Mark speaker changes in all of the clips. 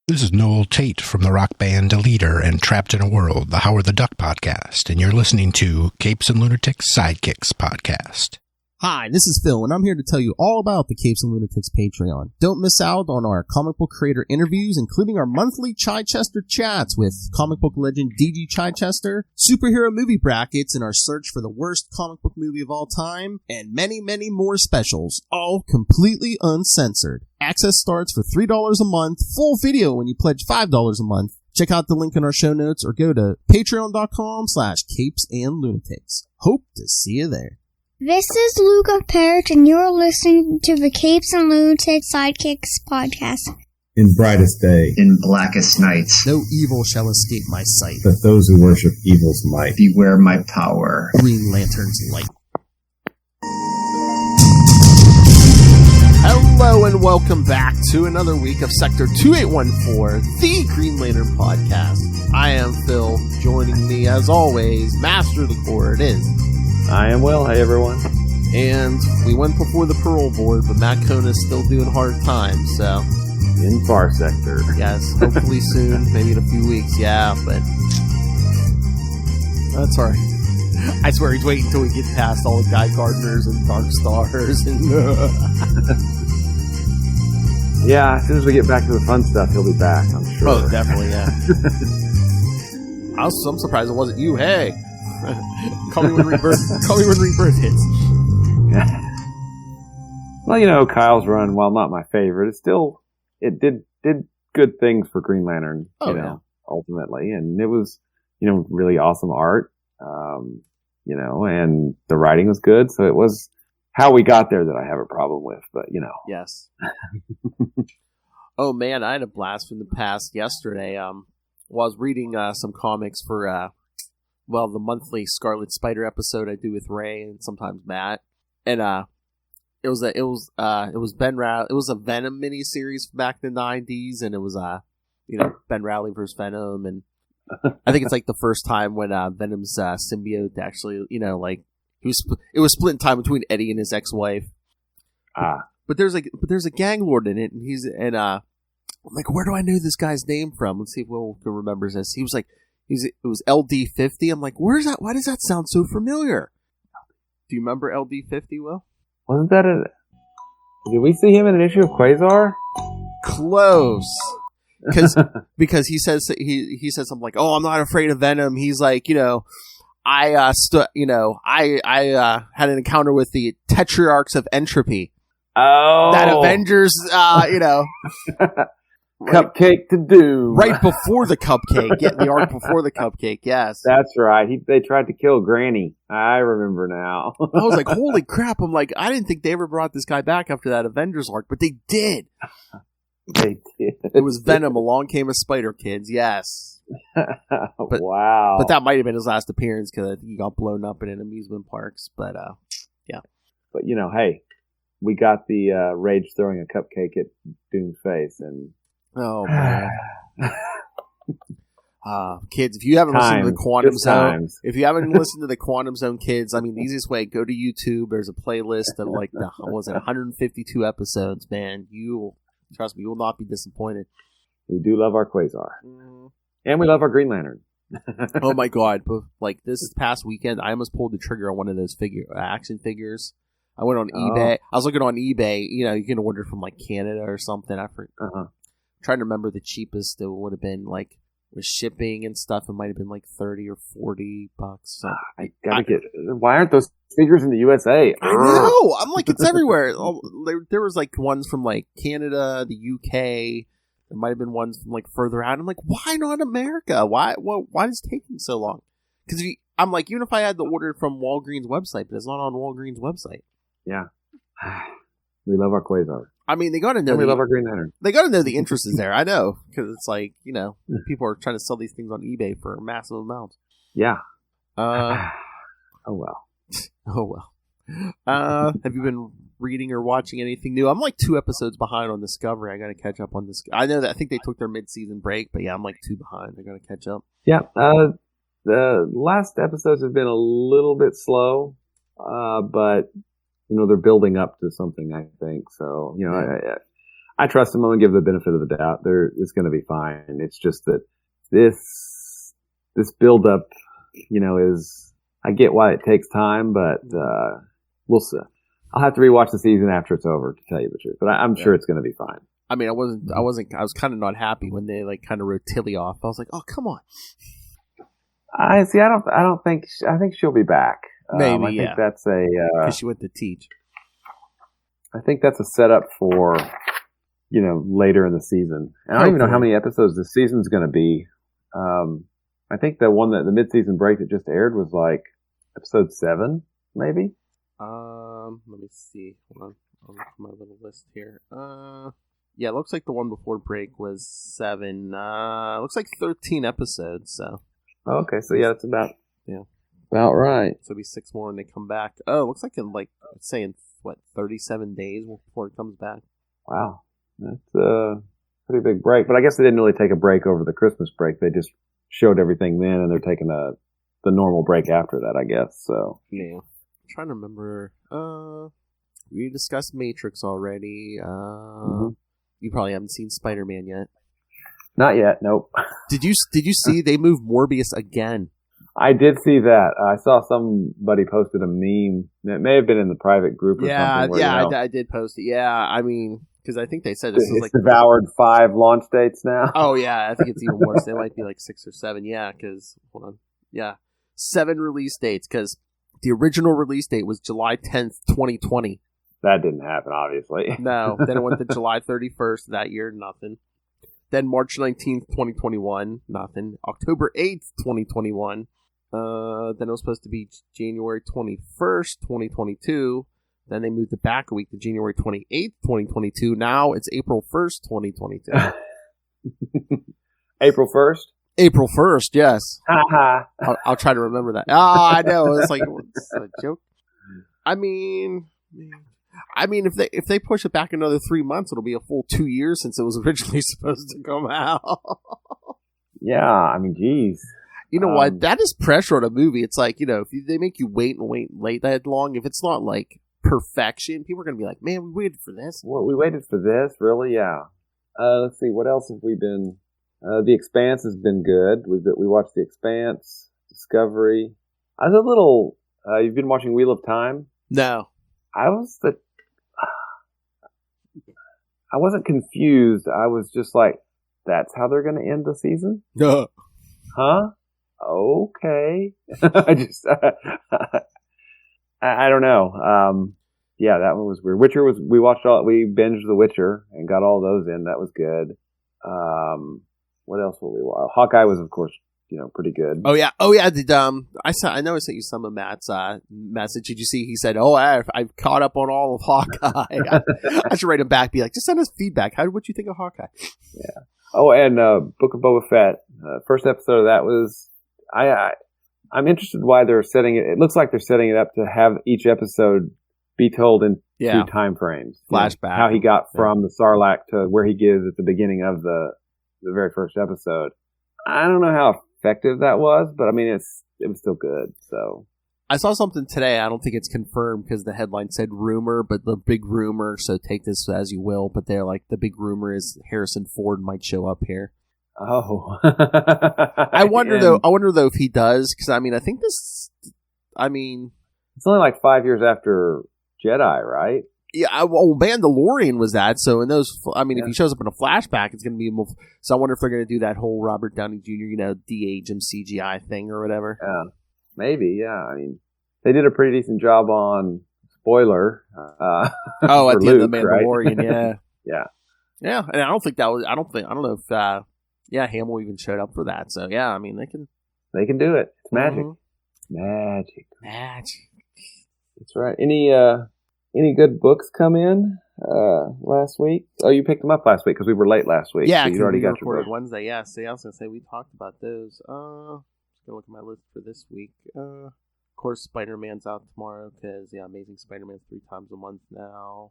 Speaker 1: This is Noel Tate from the rock band Leader and Trapped in a World, the Howard the Duck podcast, and you're listening to Capes and Lunatics Sidekicks podcast.
Speaker 2: Hi, this is Phil, and I'm here to tell you all about the Capes and Lunatics Patreon. Don't miss out on our comic book creator interviews, including our monthly Chichester chats with comic book legend D.G. Chichester, superhero movie brackets in our search for the worst comic book movie of all time, and many, many more specials, all completely uncensored. Access starts for $3 a month, full video when you pledge $5 a month. Check out the link in our show notes or go to patreon.com/capesandlunatics. Hope to see you there.
Speaker 3: This is Luke of Perich, and you're listening to the Capes and Lunatics Sidekicks podcast.
Speaker 4: In brightest day,
Speaker 5: in blackest nights,
Speaker 2: no evil shall escape my sight.
Speaker 4: But those who worship evil's might,
Speaker 5: beware my power.
Speaker 2: Green Lantern's light. Hello and welcome back to another week of Sector 2814, the Green Lantern podcast. I am Phil. Joining me, as always, Master of the Core, it is
Speaker 6: I am Will. Hey, everyone.
Speaker 2: And we went before the parole board, but Matt Kona's still doing hard time, so.
Speaker 6: In Far Sector.
Speaker 2: Yes, hopefully soon, maybe in a few weeks, yeah, but. That's alright. I swear he's waiting until we get past all the Guy Gardners and Darkstars and.
Speaker 6: Yeah, as soon as we get back to the fun stuff, he'll be back, I'm sure.
Speaker 2: Oh, definitely, yeah. I'm surprised it wasn't you, hey! Call me when Rebirth hits.
Speaker 6: Well, you know, Kyle's run, while not my favorite, it did good things for Green Lantern, ultimately. And it was, really awesome art, and the writing was good. So it was how we got there that I have a problem with, but,
Speaker 2: Yes. Oh, man, I had a blast from the past yesterday. I was reading some comics for, the monthly Scarlet Spider episode I do with Ray and sometimes Matt, and it was a Venom miniseries back in the 90s, and it was Ben Reilly versus Venom, and I think it's like the first time when Venom's symbiote actually it was split in time between Eddie and his ex-wife. But there's a gang lord in it, and I'm like, where do I know this guy's name from? Let's see if Will remembers this. He was like. It was LD50. I'm like, where's that? Why does that sound so familiar? Do you remember LD50, Will?
Speaker 6: Wasn't that did we see him in an issue of Quasar?
Speaker 2: Close. Because he says something like, oh, I'm not afraid of Venom. He's like, I had an encounter with the Tetrarchs of Entropy.
Speaker 6: Oh.
Speaker 2: That Avengers,
Speaker 6: Cupcake to do.
Speaker 2: Right before the cupcake. Getting the arc before the cupcake, yes.
Speaker 6: That's right. They tried to kill Granny. I remember now.
Speaker 2: I was like, holy crap. I'm like, I didn't think they ever brought this guy back after that Avengers arc, but they did.
Speaker 6: They did.
Speaker 2: It was Venom. Along came a Spider Kids, yes.
Speaker 6: Wow.
Speaker 2: But that might have been his last appearance because I think he got blown up in an amusement parks, but yeah.
Speaker 6: But, hey, we got the Rage throwing a cupcake at Doom's face, and
Speaker 2: oh, man. Kids, if you haven't listened to the Quantum Zone, kids, I mean, the easiest way, go to YouTube. There's a playlist of 152 episodes, man. Trust me, you will not be disappointed.
Speaker 6: We do love our Quasar. And we love our Green Lantern.
Speaker 2: Oh my god, but this past weekend, I almost pulled the trigger on one of those action figures. I went on eBay. I was looking on eBay, you can order from Canada or something. Trying to remember the cheapest it would have been with shipping and stuff. It might have been $30 or $40. So
Speaker 6: I gotta get. Why aren't those figures in the USA?
Speaker 2: I know. I'm like, it's everywhere. There was ones from Canada, the UK. There might have been ones from further out. I'm like, why not America? Why is it taking so long? Because I'm like, even if I had to order from Walgreens website, but it's not on Walgreens website.
Speaker 6: Yeah. We love our Quasar.
Speaker 2: I mean, they got to know.
Speaker 6: We love our Green Lantern.
Speaker 2: They got to know the interest is there. I know, because it's people are trying to sell these things on eBay for massive amounts.
Speaker 6: Yeah.
Speaker 2: Oh
Speaker 6: well.
Speaker 2: Oh well. Have you been reading or watching anything new? I'm 2 episodes behind on Discovery. I got to catch up on this. I know that I think they took their mid-season break, but yeah, I'm 2 behind. I got to catch up.
Speaker 6: Yeah. The last episodes have been a little bit slow, but they're building up to something, I think. So, I trust them. I'm going to give the benefit of the doubt. It's going to be fine. It's just that this build up, is, I get why it takes time, but, we'll see. I'll have to rewatch the season after it's over, to tell you the truth, but I'm sure it's going to be fine.
Speaker 2: I mean, I was kind of not happy when they like kind of wrote Tilly off. I was like, oh, come on.
Speaker 6: I think she'll be back.
Speaker 2: Maybe,
Speaker 6: I think that's
Speaker 2: because she went to teach.
Speaker 6: I think that's a setup for, later in the season. And I don't even know how many episodes this season's going to be. I think the mid-season break that just aired was like episode 7, maybe.
Speaker 2: Let me see. Hold on. I'll look at my little list here. Yeah, it looks like the one before break was 7. Looks like 13 episodes. So.
Speaker 6: Okay, so yeah, it's about right.
Speaker 2: So it'll be 6 more when they come back. Oh, it looks like in 37 days before it comes back.
Speaker 6: Wow, that's a pretty big break. But I guess they didn't really take a break over the Christmas break. They just showed everything then, and they're taking the normal break after that, I guess. So
Speaker 2: yeah, I'm trying to remember. We discussed Matrix already. You probably haven't seen Spider-Man yet.
Speaker 6: Not yet. Nope.
Speaker 2: Did you see they moved Morbius again?
Speaker 6: I did see that. I saw somebody posted a meme. It may have been in the private group or something.
Speaker 2: I did post it. Yeah, I mean, because I think they said this is like
Speaker 6: devoured 5 launch dates now.
Speaker 2: Oh yeah, I think it's even worse. They might be like 6 or 7. Yeah, because hold on. Yeah, 7 release dates because the original release date was July 10th, 2020.
Speaker 6: That didn't happen, obviously.
Speaker 2: No. Then it went to July 31st that year, nothing. Then March 19th, 2021, nothing. October 8th, 2021. Then it was supposed to be January 21st, 2022. Then they moved it back a week to January 28th, 2022. Now it's April 1st, 2022.
Speaker 6: April 1st?
Speaker 2: April 1st, yes.
Speaker 6: Haha.
Speaker 2: I'll try to remember that. I know. It's like it's a joke. I mean, if they push it back another 3 months, it'll be a full 2 years since it was originally supposed to come out.
Speaker 6: Yeah, I mean, geez.
Speaker 2: You know what? That is pressure on a movie. It's like, if they make you wait that long, if it's not like perfection, people are going to be like, man, we waited for this.
Speaker 6: Well, we waited for this? Really? Yeah. Let's see. What else have we been? The Expanse has been good. We watched The Expanse, Discovery. I was a little... you've been watching Wheel of Time?
Speaker 2: No.
Speaker 6: I wasn't confused. I was just like, that's how they're going to end the season?
Speaker 2: No.
Speaker 6: Huh? Okay. I don't know. Yeah, that one was weird. We binged The Witcher and got all those in. That was good. What else were we watching? Hawkeye was, of course, pretty good.
Speaker 2: Oh yeah. Did I know I sent you some of Matt's message. Did you see? He said, "Oh, I've caught up on all of Hawkeye." I should write him back. Be like, just send us feedback. What you think of Hawkeye?
Speaker 6: Yeah. Oh, and Book of Boba Fett. First episode of that was. I'm interested why they're setting it. It looks like they're setting it up to have each episode be told in 2 time frames.
Speaker 2: Flashback.
Speaker 6: How he got from the Sarlacc to where he gives at the beginning of the very first episode. I don't know how effective that was, but I mean, it was still good. So
Speaker 2: I saw something today. I don't think it's confirmed because the headline said rumor, but the big rumor. So take this as you will. But they're like the big rumor is Harrison Ford might show up here.
Speaker 6: Oh,
Speaker 2: I wonder though if he does, because I think it's
Speaker 6: only like 5 years after Jedi, right?
Speaker 2: Yeah, Mandalorian was that. So in those, if he shows up in a flashback, it's going to be more. So I wonder if they're going to do that whole Robert Downey Jr. De-age him CGI thing or whatever.
Speaker 6: Yeah, maybe. Yeah, they did a pretty decent job on spoiler.
Speaker 2: At the end of the Mandalorian,
Speaker 6: right?
Speaker 2: yeah, yeah. And I don't know if. Hamill even showed up for that. So yeah,
Speaker 6: they can do it. It's magic.
Speaker 2: Mm-hmm.
Speaker 6: Magic. That's right. Any good books come in last week? Oh, you picked them up last week because we were late last week.
Speaker 2: Yeah,
Speaker 6: so you already got
Speaker 2: recorded
Speaker 6: your book.
Speaker 2: Wednesday. Yeah, see, I was gonna say we talked about those. Just gonna look at my list for this week. Of course, Spider-Man's out tomorrow because Amazing Spider-Man's 3 times a month now.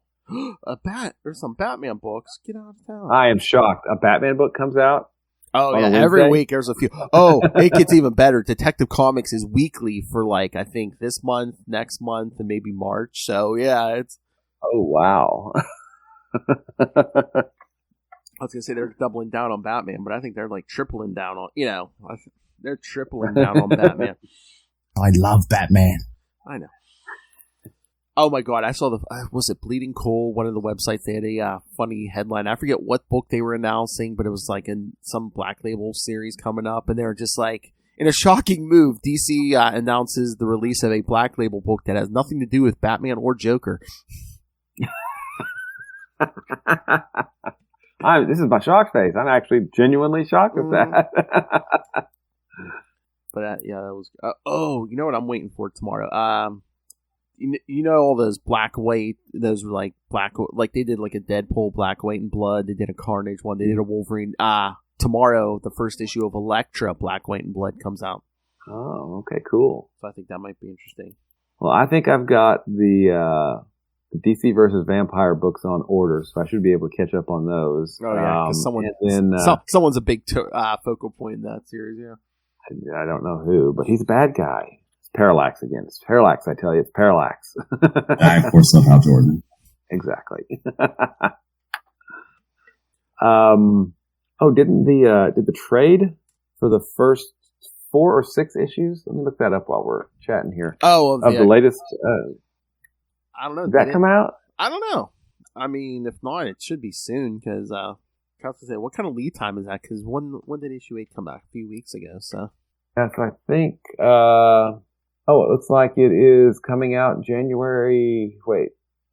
Speaker 2: There's some Batman books. Get out of town.
Speaker 6: I am shocked. A Batman book comes out.
Speaker 2: Oh yeah, every week there's a few. Oh, it gets even better. Detective Comics is weekly for I think this month, next month, and maybe March. So yeah, it's.
Speaker 6: Oh wow.
Speaker 2: I was gonna say they're doubling down on Batman, but I think they're like tripling down on. They're tripling down on Batman.
Speaker 1: I love Batman.
Speaker 2: I know. Oh my god! I saw was it Bleeding Cool? One of the websites, they had a funny headline. I forget what book they were announcing, but it was like in some Black Label series coming up, and they were just like, in a shocking move, DC announces the release of a Black Label book that has nothing to do with Batman or Joker.
Speaker 6: This is my shock face. I'm actually genuinely shocked at that.
Speaker 2: But yeah, that was. You know what I'm waiting for tomorrow? You know all those black white, those were like they did like a Deadpool black white and blood. They did a Carnage one. They did a Wolverine. Tomorrow the first issue of Elektra black white and blood comes out.
Speaker 6: Oh, okay, cool.
Speaker 2: So I think that might be interesting.
Speaker 6: Well, I think I've got the DC versus Vampire books on order, so I should be able to catch up on those.
Speaker 2: Oh yeah, because someone's a big focal point in that series. Yeah,
Speaker 6: I don't know who, but he's a bad guy. Parallax again. It's Parallax, I tell you. It's Parallax.
Speaker 4: I, of course, love Hal Jordan.
Speaker 6: Exactly. Did the trade for the first 4 or 6 issues? Let me look that up while we're chatting here.
Speaker 2: Oh,
Speaker 6: of the latest.
Speaker 2: I don't know.
Speaker 6: Did that come out?
Speaker 2: I don't know. I mean, if not, it should be soon because what kind of lead time is that? Because when did issue 8 come back? A few weeks ago. So.
Speaker 6: Yes, I think. It looks like it is coming out December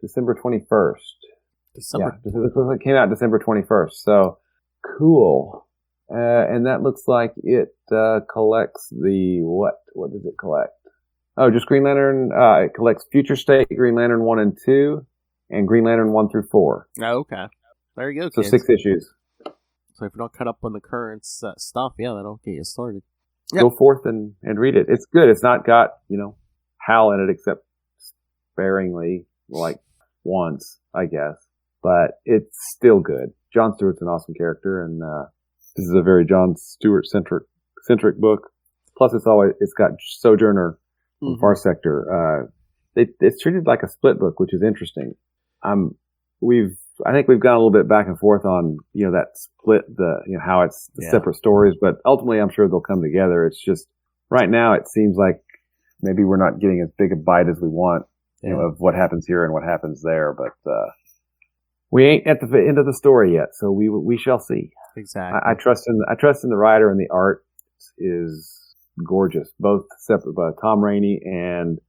Speaker 6: 21st.
Speaker 2: December.
Speaker 6: Yeah, it came out December 21st. So cool. And that looks like it collects the what? What does it collect? Oh, just Green Lantern. It collects Future State, Green Lantern 1 and 2, and Green Lantern 1 through 4.
Speaker 2: Oh, okay. There you go.
Speaker 6: So
Speaker 2: kids.
Speaker 6: 6 issues.
Speaker 2: So if you don't cut up on the current stuff, yeah, that'll get you started.
Speaker 6: Go forth and read it. It's good. It's not got, Hal in it except sparingly, like once, I guess. But it's still good. Jon Stewart's an awesome character, and this is a very Jon Stewart centric book. Plus, it's got Sojourner from Far Sector. It's treated like a split book, which is interesting. I think we've gone a little bit back and forth on, that split, how it's the separate stories, but ultimately I'm sure they'll come together. It's just, right now it seems like maybe we're not getting as big a bite as we want, of what happens here and what happens there, but, we ain't at the end of the story yet, so we shall see.
Speaker 2: Exactly.
Speaker 6: I trust in the writer, and the art is gorgeous, both separate, Tom Rainey and,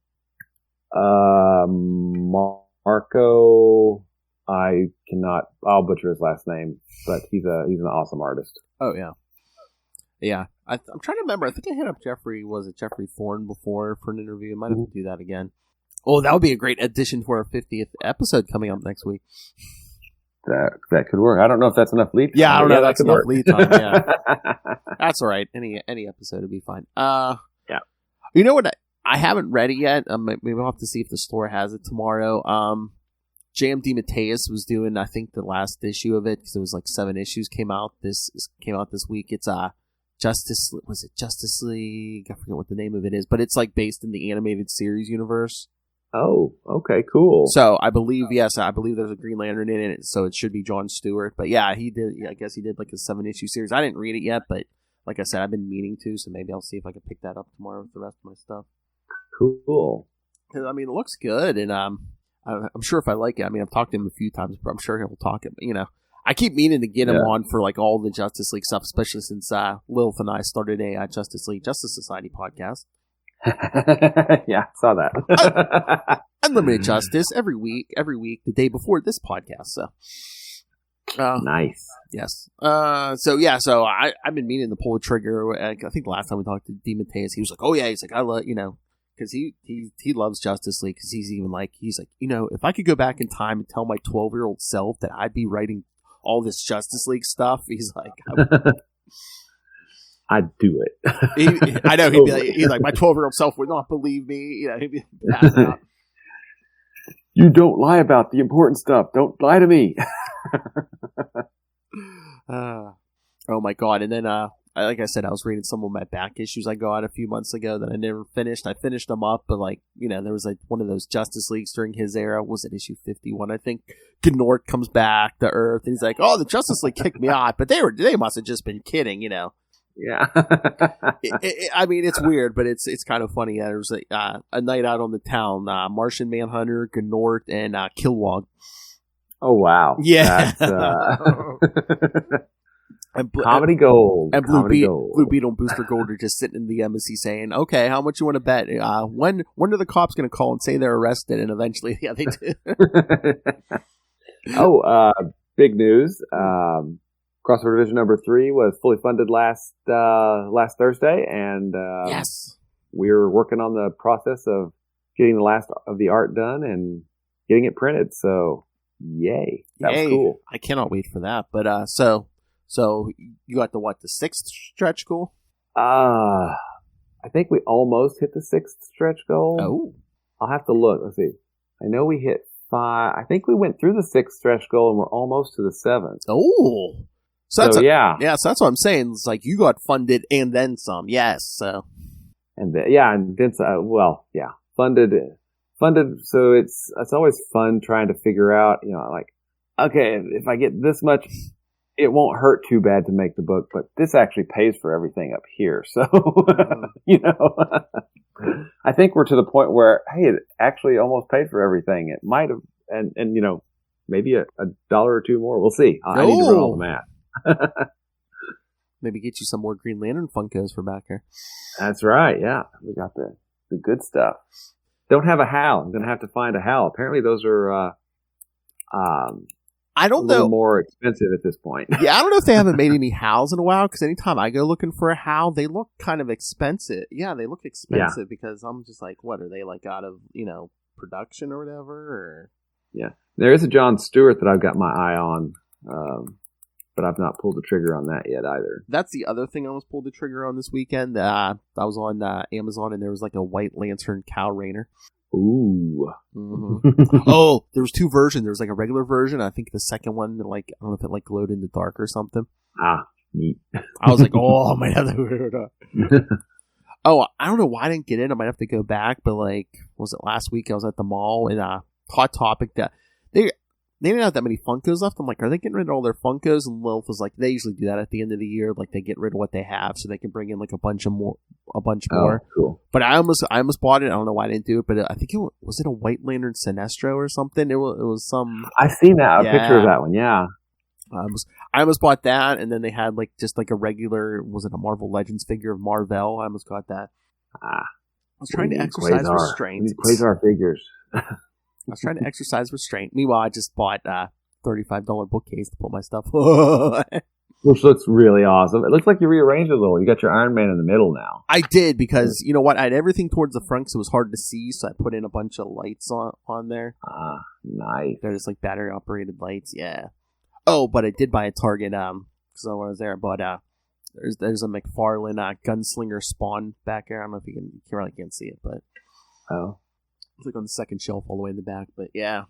Speaker 6: Marco, I'll butcher his last name, but he's an awesome artist.
Speaker 2: Oh, yeah. Yeah. I'm trying to remember. I think I hit up Jeffrey Thorne before for an interview. I might have to do that again. Oh, that would be a great addition to our 50th episode coming up next week.
Speaker 6: That could work. I don't know if that's enough lead time.
Speaker 2: Yeah, I don't know if
Speaker 6: that's
Speaker 2: that's enough lead time. Yeah. That's all right. Any episode would be fine. Yeah. You know what? I haven't read it yet. Maybe I'll have to see if the store has it tomorrow. J.M. DeMatteis was doing, I think, the last issue of it because it was like 7 issues came out this week. It's Justice League? I forget what the name of it is, but it's like based in the animated series universe.
Speaker 6: Oh, okay, cool.
Speaker 2: So I believe there's a Green Lantern in it, so it should be Jon Stewart. But yeah, I guess he did like a 7-issue series. I didn't read it yet, but like I said, I've been meaning to, so maybe I'll see if I can pick that up tomorrow with the rest of my stuff.
Speaker 6: Cool.
Speaker 2: Because it looks good, and I'm sure if I like it, I've talked to him a few times, but I'm sure he'll talk it. I keep meaning to get him on for like all the Justice League stuff, especially since Lilith and I started a Justice Society podcast.
Speaker 6: Yeah, saw that.
Speaker 2: Unlimited Justice every week, the day before this podcast. So
Speaker 6: nice.
Speaker 2: Yes. So I've been meaning to pull the trigger. I think the last time we talked to DeMatteis, he was like, "Oh yeah," he's like, "I love because he loves Justice League because he's like if I could go back in time and tell my 12-year-old self that I'd be writing all this Justice League stuff, he's like,
Speaker 6: I'd do it.
Speaker 2: I know he's like my 12-year-old self would not believe me. He'd be passed out.
Speaker 6: You don't lie about the important stuff. Don't lie to me.
Speaker 2: Oh my god! And then like I said, I was reading some of my back issues I got a few months ago that I never finished. I finished them up, but like, there was like one of those Justice Leagues during his era. Was it issue 51? I think Gnort comes back to Earth and he's like, "Oh, the Justice League kicked me out," but they must have just been kidding,
Speaker 6: Yeah.
Speaker 2: I mean, it's weird, but it's kind of funny. There was a night out on the town, Martian Manhunter, Gnort, and Kilowog.
Speaker 6: Oh wow.
Speaker 2: Yeah.
Speaker 6: And Comedy Gold.
Speaker 2: And
Speaker 6: Blue
Speaker 2: Beetle and Booster Gold are just sitting in the embassy saying, "Okay, how much you want to bet? When are the cops going to call and say they're arrested?" And eventually, yeah, they do.
Speaker 6: Big news. Crossover Division number 3 was fully funded last Thursday, and
Speaker 2: yes,
Speaker 6: we're working on the process of getting the last of the art done and getting it printed. So, yay! That was cool.
Speaker 2: I cannot wait for that. But so you got the 6th stretch goal?
Speaker 6: I think we almost hit the 6th stretch goal.
Speaker 2: Oh,
Speaker 6: I'll have to look. Let's see. I know we hit 5. I think we went through the 6th stretch goal and we're almost to the 7th.
Speaker 2: Oh. So that's so that's what I'm saying. It's like you got funded and then some. Yes. So.
Speaker 6: And then funded. So it's always fun trying to figure out, like, okay, if I get this much, it won't hurt too bad to make the book, but this actually pays for everything up here. So, I think we're to the point where, hey, it actually almost paid for everything. It might have, and maybe a dollar or two more. We'll see. I need to run all the math.
Speaker 2: Maybe get you some more Green Lantern Funkos for back here.
Speaker 6: That's right. Yeah, we got the good stuff. Don't have a Hal. I'm gonna have to find a Hal. Apparently, those are
Speaker 2: I don't know,
Speaker 6: more expensive at this point.
Speaker 2: Yeah, I don't know if they haven't made any Hals in a while. Because anytime I go looking for a Hal, they look kind of expensive. Yeah, they look expensive because I'm just like, what are they like out of production or whatever? Or
Speaker 6: yeah, there is a John Stewart that I've got my eye on. But I've not pulled the trigger on that yet either.
Speaker 2: That's the other thing I almost pulled the trigger on this weekend. I was on Amazon and there was like a White Lantern Cow Rainer.
Speaker 6: Ooh.
Speaker 2: Mm-hmm. Oh, there was 2 versions. There was like a regular version. I think the second one, like, I don't know if it like glowed in the dark or something.
Speaker 6: Ah, neat.
Speaker 2: I was like, oh, I might have to. Oh, I don't know why I didn't get in. I might have to go back. But like, was it last week? I was at the mall and Hot Topic that they didn't have that many Funkos left. I'm like, are they getting rid of all their Funkos? And Lilith was like, they usually do that at the end of the year. Like, they get rid of what they have so they can bring in like a bunch more.
Speaker 6: Oh, cool.
Speaker 2: But I almost bought it. I don't know why I didn't do it, but I think was it a White Lantern Sinestro or something? It was some.
Speaker 6: I've seen that. A picture of that one. Yeah.
Speaker 2: I almost bought that, and then they had like just like a regular. Was it a Marvel Legends figure of Marvel? I almost got that. I was trying to exercise restraint.
Speaker 6: Quasar figures.
Speaker 2: I was trying to exercise restraint. Meanwhile, I just bought a $35 bookcase to put my stuff.
Speaker 6: Which looks really awesome. It looks like you rearranged it a little. You got your Iron Man in the middle now.
Speaker 2: I did because, you know what? I had everything towards the front because it was hard to see, so I put in a bunch of lights on there.
Speaker 6: Ah, nice.
Speaker 2: They're just like battery-operated lights, yeah. Oh, but I did buy a Target because when I was there, but there's a McFarlane Gunslinger Spawn back there. I don't know if you can't see it, but...
Speaker 6: Oh.
Speaker 2: It's like on the second shelf all the way in the back, but yeah.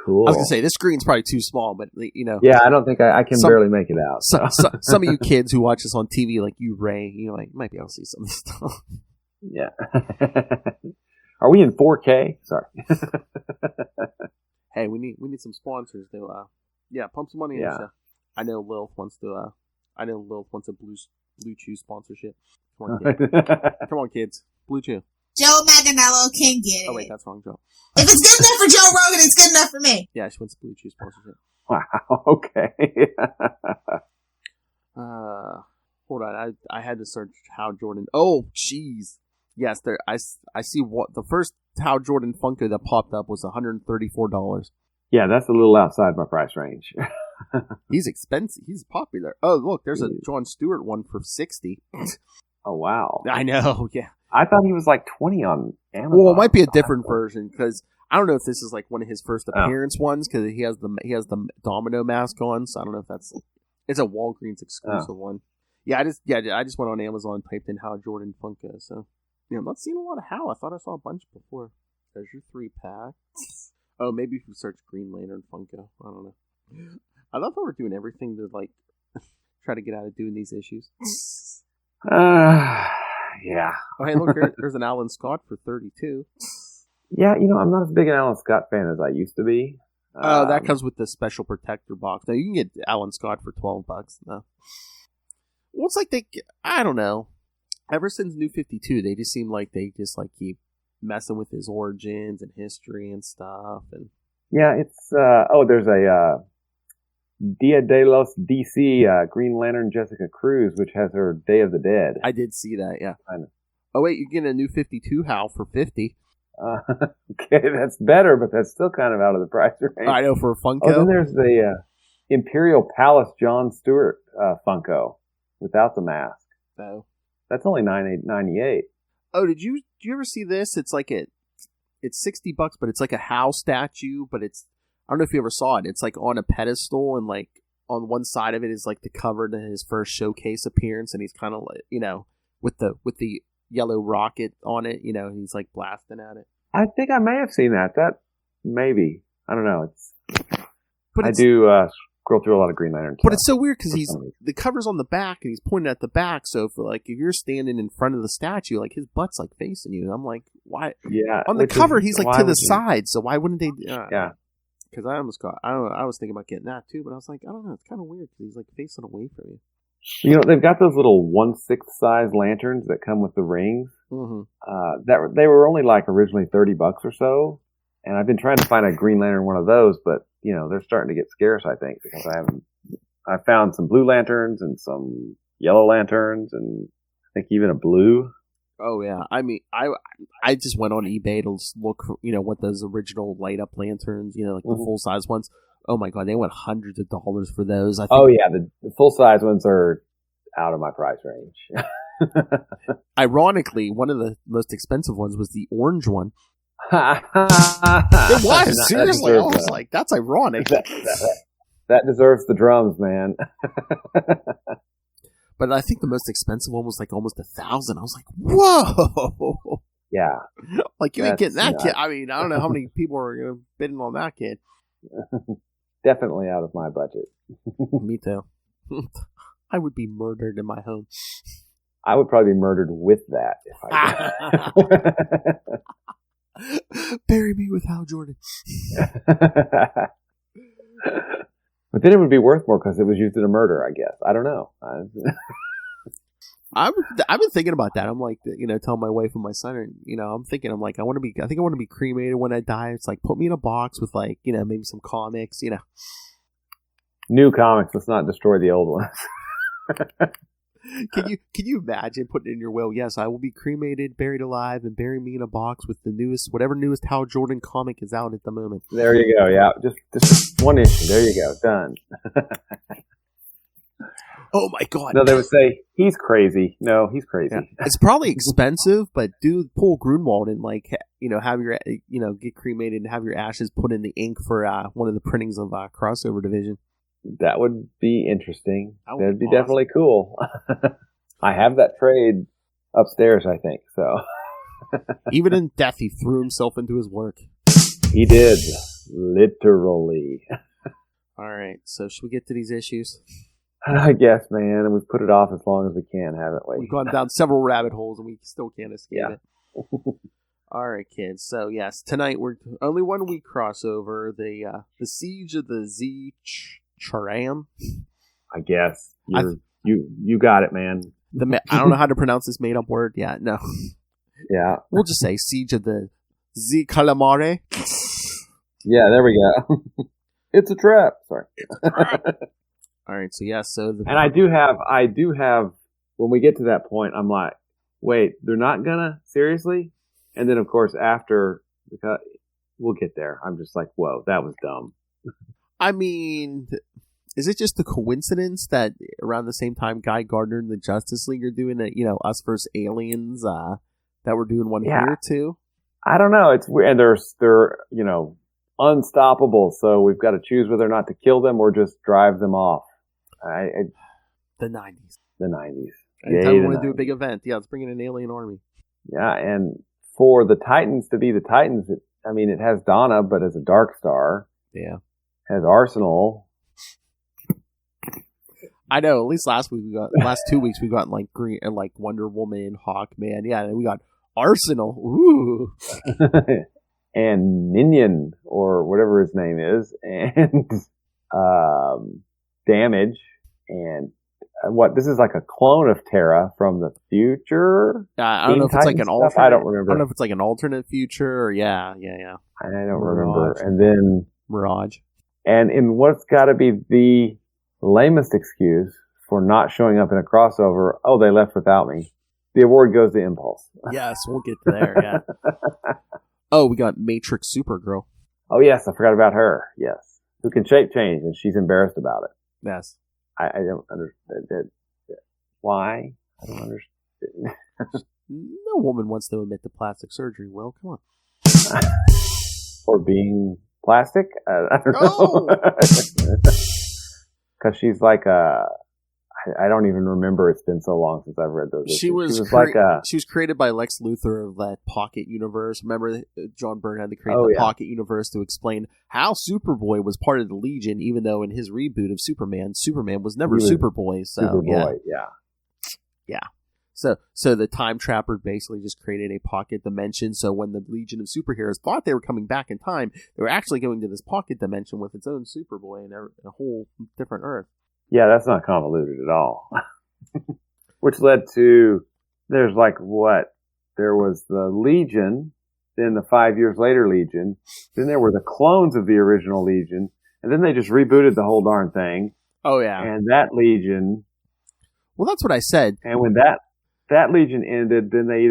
Speaker 6: Cool.
Speaker 2: I was going to say, this screen's probably too small, but,
Speaker 6: Yeah, I don't think I can barely make it out.
Speaker 2: Some of you kids who watch this on TV, like you, Ray, you might be able to see some of this stuff.
Speaker 6: Yeah. Are we in 4K? Sorry.
Speaker 2: Hey, we need some sponsors to, pump some money in the show. I know Lilith wants a Blue Chew sponsorship. Come on, kids. Come on, kids. Blue Chew.
Speaker 7: Joe Manganiello can get it.
Speaker 2: Oh, wait, that's wrong, Joe.
Speaker 7: If it's good enough for Joe Rogan, it's good enough for me.
Speaker 2: Yeah, she wants a Blue Chew sponsorship.
Speaker 6: Wow, okay.
Speaker 2: Hold on. I had to search Hal Jordan. Oh, jeez. Yes, I see what the first Hal Jordan Funko that popped up was $134.
Speaker 6: Yeah, that's a little outside my price range.
Speaker 2: He's expensive. He's popular. Oh, look, there's a John Stewart one for $60.
Speaker 6: Oh, wow.
Speaker 2: I know, yeah.
Speaker 6: I thought he was like 20 on Amazon.
Speaker 2: Well, it might be a different version because I don't know if this is like one of his first appearance ones because he has the Domino mask on. So I don't know if it's a Walgreens exclusive one. Yeah, I just went on Amazon and typed in Hal Jordan Funko. So I'm not seeing a lot of Hal. I thought I saw a bunch before. There's your 3-pack. Oh, maybe if you search Green Lantern Funko. I don't know. I love how we're doing everything to like try to get out of doing these issues.
Speaker 6: Yeah.
Speaker 2: Oh, hey, look, there's an Alan Scott for 32.
Speaker 6: Yeah, I'm not as big an Alan Scott fan as I used to be.
Speaker 2: That comes with the special protector box. Now, you can get Alan Scott for $12. No. Well, it's like I don't know. Ever since New 52, they just seem like they just like keep messing with his origins and history and stuff. And
Speaker 6: yeah, it's, there's a, Dia de los DC, Green Lantern Jessica Cruz, which has her Day of the Dead.
Speaker 2: I did see that, yeah.
Speaker 6: I know.
Speaker 2: Oh, wait, you get a New 52 Hal for 50.
Speaker 6: Okay, that's better, but that's still kind of out of the price range.
Speaker 2: I know, for a Funko.
Speaker 6: Oh, then there's the Imperial Palace Jon Stewart Funko without the mask.
Speaker 2: No.
Speaker 6: That's only $9.98.
Speaker 2: Oh, did you ever see this? It's like it's $60, but it's like a Hal statue, but it's, I don't know if you ever saw it. It's like on a pedestal, and like on one side of it is like the cover to his first showcase appearance, and he's kind of like, with the yellow rocket on it, and he's like blasting at it.
Speaker 6: I think I may have seen that. That maybe, I don't know.
Speaker 2: But
Speaker 6: I do scroll through a lot of Green Lantern.
Speaker 2: But it's so weird because the cover's on the back and he's pointing at the back. So if you're standing in front of the statue, like his butt's like facing you. And I'm like, why?
Speaker 6: Yeah.
Speaker 2: On the cover, he's like to the side. So why wouldn't they?
Speaker 6: Yeah.
Speaker 2: Because I was thinking about getting that too, but I was like, I don't know. It's kind of weird because he's like facing away from you.
Speaker 6: They've got those little 1/6 size lanterns that come with the rings.
Speaker 2: Mm-hmm.
Speaker 6: They were only like originally $30 or so, and I've been trying to find a Green Lantern one of those, but they're starting to get scarce. I think because I found some blue lanterns and some yellow lanterns, and I think even a blue.
Speaker 2: Oh yeah, I mean, I just went on eBay to look for what those original light up lanterns, like the full size ones. Oh my god, they went hundreds of dollars for those. I think.
Speaker 6: Oh yeah, the full size ones are out of my price range.
Speaker 2: Ironically, one of the most expensive ones was the orange one.
Speaker 6: It
Speaker 2: was seriously. I was like, that's ironic.
Speaker 6: That deserves the drums, man.
Speaker 2: But I think the most expensive one was like almost $1,000. I was like, whoa.
Speaker 6: Yeah.
Speaker 2: Like you ain't getting that kid. I mean, I don't know how many people are bidding on that kid.
Speaker 6: Definitely out of my budget.
Speaker 2: Me too. I would be murdered in my home.
Speaker 6: I would probably be murdered with that if I did.
Speaker 2: Bury me with Hal Jordan.
Speaker 6: But then it would be worth more because it was used in a murder, I guess. I don't know.
Speaker 2: I've been thinking about that. I'm like, telling my wife and my son, I'm thinking, I think I want to be cremated when I die. It's like, put me in a box with like, maybe some comics,
Speaker 6: New comics. Let's not destroy the old ones.
Speaker 2: Can you imagine putting in your will? Yes, I will be cremated, buried alive, and bury me in a box with the newest Hal Jordan comic is out at the moment.
Speaker 6: There you go. Yeah, just one issue. There you go. Done.
Speaker 2: Oh my god!
Speaker 6: No, they would say he's crazy. No, he's crazy.
Speaker 2: Yeah. It's probably expensive, but do pull Grunwald and have your get cremated and have your ashes put in the ink for one of the printings of Crossover Division.
Speaker 6: That would be interesting. That'd be
Speaker 2: awesome.
Speaker 6: Definitely cool. I have that trade upstairs, I think. So
Speaker 2: even in death, he threw himself into his work.
Speaker 6: He did, literally.
Speaker 2: All right, so should we get to these issues?
Speaker 6: I guess, man, and we've put it off as long as we can, haven't we?
Speaker 2: We've gone down several rabbit holes, and we still can't escape it. All right, kids. So yes, tonight we're only 1 week crossover. The Siege of the Zi Charam.
Speaker 6: I guess you got it, man.
Speaker 2: I don't know how to pronounce this made up word. Yeah, no.
Speaker 6: Yeah,
Speaker 2: we'll just say Siege of the Zi Calamare.
Speaker 6: Yeah, there we go. It's a trap. Sorry.
Speaker 2: All right, so
Speaker 6: and I do have. When we get to that point, I'm like, wait, they're not gonna seriously? And then of course after, because we'll get there. I'm just like, whoa, that was dumb.
Speaker 2: I mean, is it just a coincidence that around the same time Guy Gardner and the Justice League are doing it, Us vs. Aliens, that we're doing one here too? I
Speaker 6: don't know. It's weird, and they're unstoppable. So we've got to choose whether or not to kill them or just drive them off.
Speaker 2: The 90s.
Speaker 6: The 90s.
Speaker 2: Anytime we want to do a big event, let's bring in an alien army.
Speaker 6: Yeah, and for the Titans to be the Titans, it has Donna, but as a Dark Star.
Speaker 2: Yeah.
Speaker 6: Has Arsenal.
Speaker 2: I know. At least last 2 weeks we got like Green and like Wonder Woman, Hawkman. Yeah, and we got Arsenal. Ooh.
Speaker 6: And Minion, or whatever his name is, and Damage, and this is like a clone of Terra from the future?
Speaker 2: I don't know if it's like an alternate.
Speaker 6: I don't remember.
Speaker 2: I don't know if it's like an alternate future or yeah.
Speaker 6: I don't remember. And then
Speaker 2: Mirage.
Speaker 6: And in what's got to be the lamest excuse for not showing up in a crossover, they left without me. The award goes to Impulse.
Speaker 2: Yes, we'll get to there, yeah. Oh, we got Matrix Supergirl.
Speaker 6: Oh, yes, I forgot about her. Yes. Who can shape change, and she's embarrassed about it.
Speaker 2: Yes.
Speaker 6: I don't understand. Why? I don't understand.
Speaker 2: No woman wants to admit to plastic surgery, Will. Come on.
Speaker 6: Or being plastic? I don't know. Because she's like I don't even remember. It's been so long since I've read those.
Speaker 2: She was created by Lex Luthor of that Pocket Universe. Remember, John Byrne had to create Pocket Universe to explain how Superboy was part of the Legion, even though in his reboot of Superman was never Superboy. So
Speaker 6: Superboy,
Speaker 2: yeah. So the Time Trapper basically just created a pocket dimension. So when the Legion of Superheroes thought they were coming back in time, they were actually going to this pocket dimension with its own Superboy and a whole different Earth.
Speaker 6: Yeah, that's not convoluted at all. Which led to, there was the Legion, then the 5 years later Legion, then there were the clones of the original Legion, and then they just rebooted the whole darn thing.
Speaker 2: Oh, yeah.
Speaker 6: And that Legion...
Speaker 2: Well, that's what I said.
Speaker 6: And when that Legion ended, then they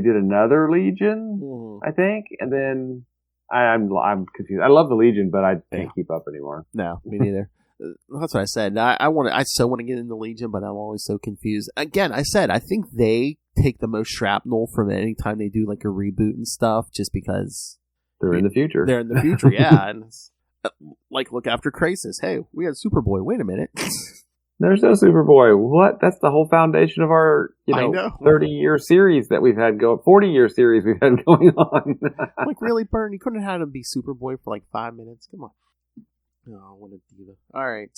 Speaker 6: did another Legion, I think, and then I'm confused. I love the Legion, but I can't keep up anymore.
Speaker 2: No, me neither. That's what I said. I so want to get into Legion, but I'm always so confused. Again, I think they take the most shrapnel from any time they do like a reboot and stuff, just because
Speaker 6: they're in the future.
Speaker 2: They're in the future, yeah. And like, look after Crisis. Hey, we had Superboy. Wait a minute.
Speaker 6: There's no Superboy. What? That's the whole foundation of our 30-year series that we've had 40-year series we've had going on.
Speaker 2: Like, really, Byrne? You couldn't have had him be Superboy for like 5 minutes? Come on. Oh, what a diva. Alright,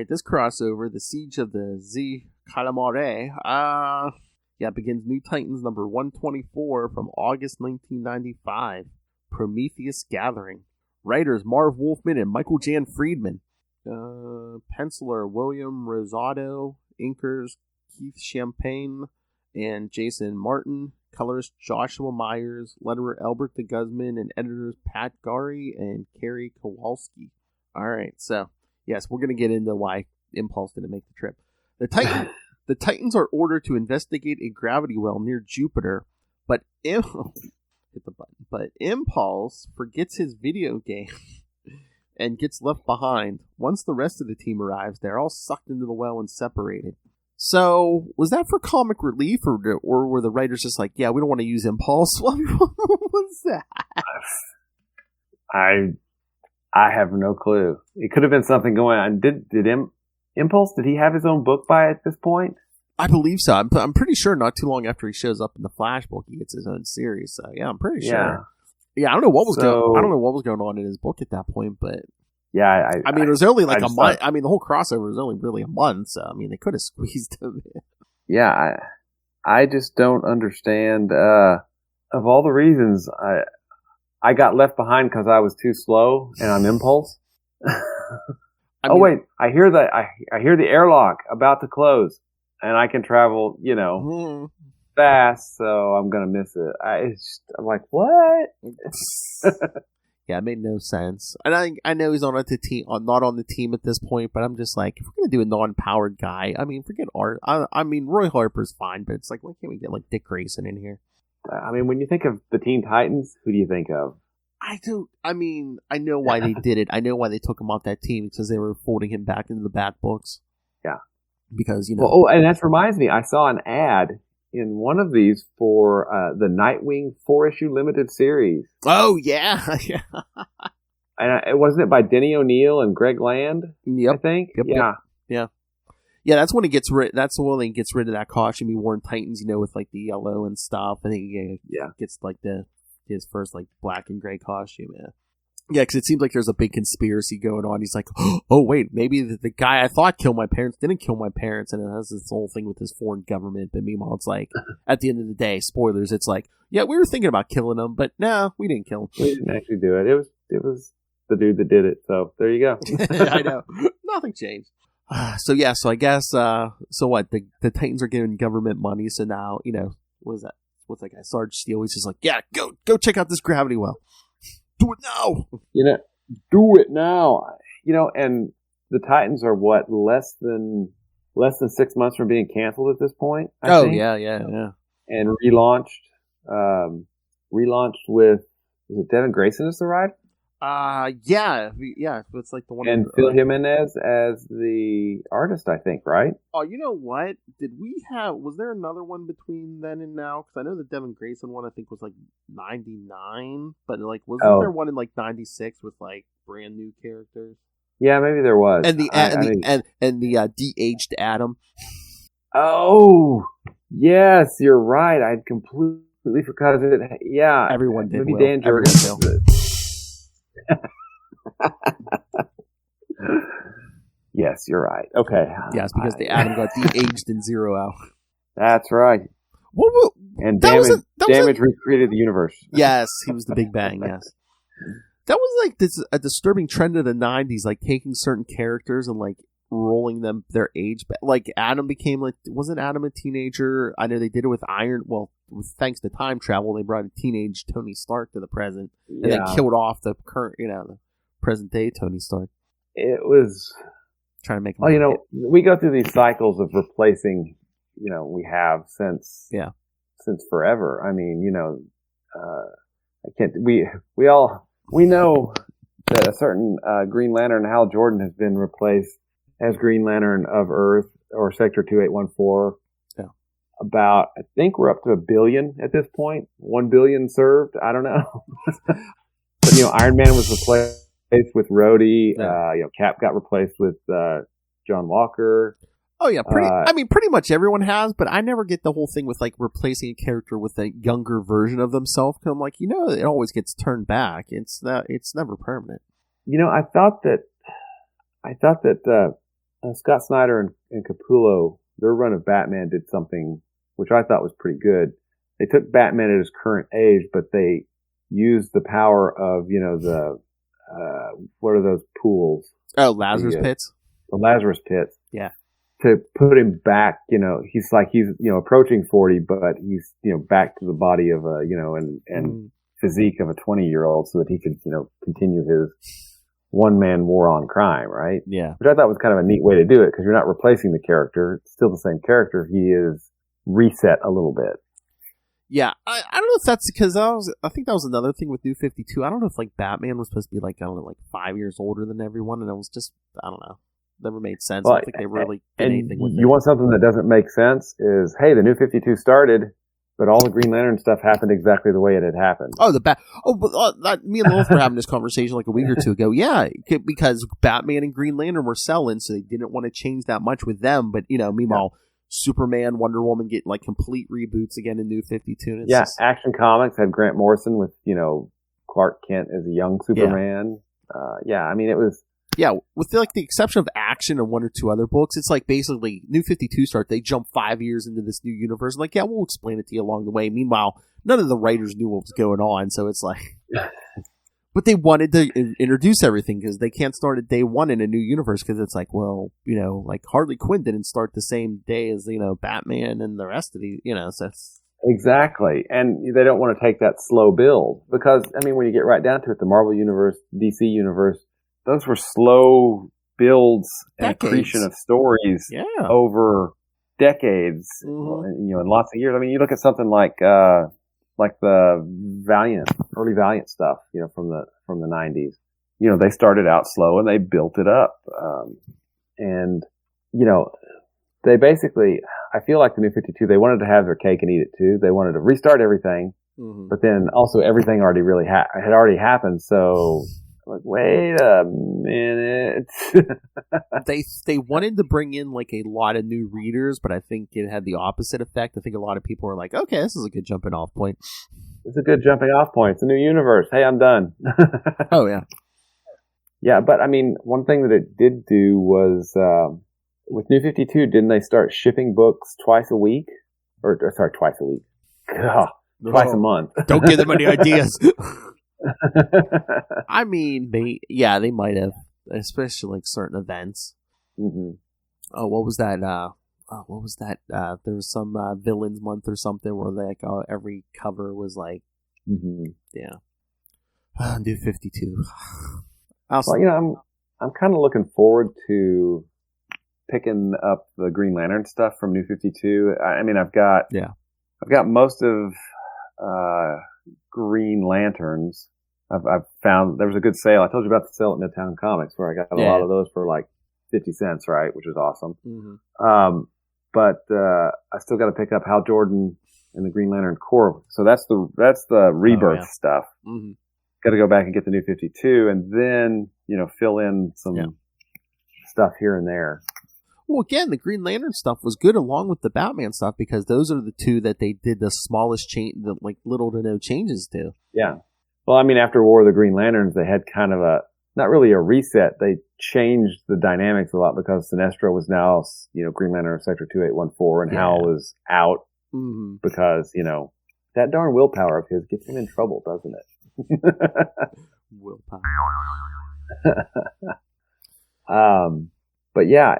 Speaker 2: this crossover, the Siege of the Zi Charam, begins New Titans number 124 from August 1995. Prometheus Gathering. Writers Marv Wolfman and Michael Jan Friedman. Penciler William Rosado. Inkers Keith Champagne and Jason Martin. Colors Joshua Myers. Letterer Albert de Guzman. And editors Pat Gary and Kerry Kowalski. Alright, so, yes, we're going to get into why Impulse didn't make the trip. The Titans are ordered to investigate a gravity well near Jupiter, but Impulse forgets his video game and gets left behind. Once the rest of the team arrives, they're all sucked into the well and separated. So, was that for comic relief, or were the writers just like, yeah, we don't want to use Impulse? What was that?
Speaker 6: I have no clue. It could have been something going on. Did Impulse, did he have his own book by at this point?
Speaker 2: I believe so. I'm pretty sure not too long after he shows up in the Flash book, he gets his own series. So yeah, I'm pretty sure. Yeah, I don't know what was going on in his book at that point, but
Speaker 6: yeah,
Speaker 2: I mean, it was only like a month. I mean, the whole crossover was only really a month, so I mean, they could have squeezed him in.
Speaker 6: Yeah, I just don't understand. Of all the reasons, I got left behind because I was too slow, and I'm Impulse. Wait! I hear the airlock about to close, and I can travel, fast, so I'm gonna miss it. I'm like, what?
Speaker 2: Yeah, it made no sense. And I know he's not on the team at this point, but I'm just like, if we're gonna do a non-powered guy, I mean, forget Art. I mean, Roy Harper's fine, but it's like, why can't we get like Dick Grayson in here?
Speaker 6: I mean, when you think of the Teen Titans, who do you think of?
Speaker 2: I know why they did it. I know why they took him off that team, because they were folding him back into the Bat books.
Speaker 6: Yeah.
Speaker 2: Because,
Speaker 6: and that reminds me, I saw an ad in one of these for the Nightwing 4-issue limited series.
Speaker 2: Oh, yeah.
Speaker 6: And wasn't it by Denny O'Neil and Greg Land?
Speaker 2: Yep.
Speaker 6: I think?
Speaker 2: Yep. Yeah. Yeah, that's when he gets rid. That's when he gets rid of that costume he wore in Titans, with like the yellow and stuff. I think he gets like his first like black and gray costume. Yeah. Yeah, because it seems like there's a big conspiracy going on. He's like, oh, wait, maybe the guy I thought killed my parents didn't kill my parents, and it has this whole thing with this foreign government. But meanwhile, it's like, at the end of the day, spoilers, it's like, yeah, we were thinking about killing them, but no, we didn't kill him.
Speaker 6: We didn't actually do it. It was the dude that did it, so there you go.
Speaker 2: I know. Nothing changed. So I guess, so what, the Titans are giving government money, so now, what is that? What's that guy? Sarge Steele, he's just like, yeah, go check out this gravity well. Do it now.
Speaker 6: Do it now. And the Titans are what, less than 6 months from being canceled at this point. I think.
Speaker 2: Yeah.
Speaker 6: And relaunched with, is it Devin Grayson as the writer?
Speaker 2: Yeah. It's like the one.
Speaker 6: And Phil Jimenez as the artist, I think, right?
Speaker 2: Oh, you know what? Was there another one between then and now? Because I know the Devin Grayson one, I think, was like 99, but like, wasn't there one in like 96 with like brand new characters?
Speaker 6: Yeah, maybe there was.
Speaker 2: And the de-aged Adam.
Speaker 6: Oh, yes, you're right. I'd completely forgot it. Yeah,
Speaker 2: everyone did.
Speaker 6: Maybe Dan Jordan. Yes, you're right. Okay.
Speaker 2: Yes, because the Adam got de-aged in Zero Hour.
Speaker 6: That's right. And Damage recreated the universe.
Speaker 2: Yes, he was the Big Bang, yes. That was like a disturbing trend of the 90s, like taking certain characters and like rolling them their age back. Like Adam became like, wasn't Adam a teenager? I know they did it with thanks to time travel, they brought a teenage Tony Stark to the present and then killed off the current, the present day Tony Stark.
Speaker 6: It was
Speaker 2: trying to make.
Speaker 6: We go through these cycles of replacing. We have since forever. I mean, I can't. We know that a certain Green Lantern, Hal Jordan, has been replaced as Green Lantern of Earth or Sector 2814. About, I think we're up to 1 billion at this point. 1 billion served. I don't know. But, Iron Man was replaced with Rhodey. Cap got replaced with John Walker.
Speaker 2: Oh, yeah. Pretty much everyone has, but I never get the whole thing with, like, replacing a character with a younger version of themselves. Because I'm like, it always gets turned back. It's never permanent.
Speaker 6: I thought that Scott Snyder and Capullo, their run of Batman did something which I thought was pretty good. They took Batman at his current age, but they used the power of, what are those pools?
Speaker 2: Oh, Lazarus Pits?
Speaker 6: The Lazarus Pits.
Speaker 2: Yeah.
Speaker 6: To put him back, he's approaching 40, but he's, back to the body of a, and physique of a 20-year-old so that he could, continue his one-man war on crime, right?
Speaker 2: Yeah.
Speaker 6: Which I thought was kind of a neat way to do it, because you're not replacing the character. It's still the same character. He is reset a little bit.
Speaker 2: Yeah. I don't know if that's because I think that was another thing with New 52. I don't know if, like, Batman was supposed to be, like, 5 years older than everyone, and it was just, I don't know. Never made sense. I don't think they really did anything with it.
Speaker 6: You want something that doesn't make sense is, hey, the New 52 started, but all the Green Lantern stuff happened exactly the way it had happened.
Speaker 2: Oh, me and Loth were having this conversation like a week or two ago. Yeah, because Batman and Green Lantern were selling, so they didn't want to change that much with them. But, meanwhile, Superman, Wonder Woman get, like, complete reboots again in New 52. And
Speaker 6: Action Comics had Grant Morrison with, Clark Kent as a young Superman. It was...
Speaker 2: Yeah, with the exception of Action and one or two other books, it's like basically New 52 start. They jump 5 years into this new universe. Like, we'll explain it to you along the way. Meanwhile, none of the writers knew what was going on, so it's like. But they wanted to introduce everything because they can't start at day one in a new universe because it's like, well, like Harley Quinn didn't start the same day as Batman and the rest of the so.
Speaker 6: Exactly, and they don't want to take that slow build because when you get right down to it, the Marvel universe, DC universe. Those were slow builds and accretion of stories over decades, and lots of years. You look at something like the early Valiant stuff, from the 90s. They started out slow and they built it up, they basically. I feel like the New 52. They wanted to have their cake and eat it too. They wanted to restart everything, but then also everything already had already happened. So. Like, wait a minute.
Speaker 2: They wanted to bring in like a lot of new readers, but I think it had the opposite effect. I think a lot of people were like, okay, this is a good jumping off point.
Speaker 6: It's a good jumping off point. It's a new universe. Hey, I'm done.
Speaker 2: Oh yeah.
Speaker 6: Yeah, but I mean, one thing that it did do was with New 52, didn't they start shipping books twice a week? Or sorry, twice a week. God, twice a month.
Speaker 2: Don't give them any ideas. I mean, they might have, especially like certain events.
Speaker 6: Mm-hmm.
Speaker 2: Oh, what was that? What was that? There was some Villains Month or something where like every cover was like, yeah, New 52.
Speaker 6: Well, you know, I'm kind of looking forward to picking up the Green Lantern stuff from New 52. I mean, I've got most of Green Lanterns. I've found there was a good sale. I told you about the sale at Midtown Comics where I got a lot of those for like 50 cents, right? Which is awesome. Mm-hmm. But I still got to pick up Hal Jordan and the Green Lantern Corps. So that's the Rebirth stuff. Mm-hmm. Got to go back and get the New 52, and then fill in some stuff here and there.
Speaker 2: Well, again, the Green Lantern stuff was good along with the Batman stuff because those are the two that they did the smallest change, like little to no changes to. Yeah.
Speaker 6: Well, I mean, after War of the Green Lanterns, they had kind of not really a reset. They changed the dynamics a lot because Sinestro was now, Green Lantern Sector 2814, and Hal was out because, that darn willpower of his gets him in trouble, doesn't it?
Speaker 2: Willpower.
Speaker 6: But yeah,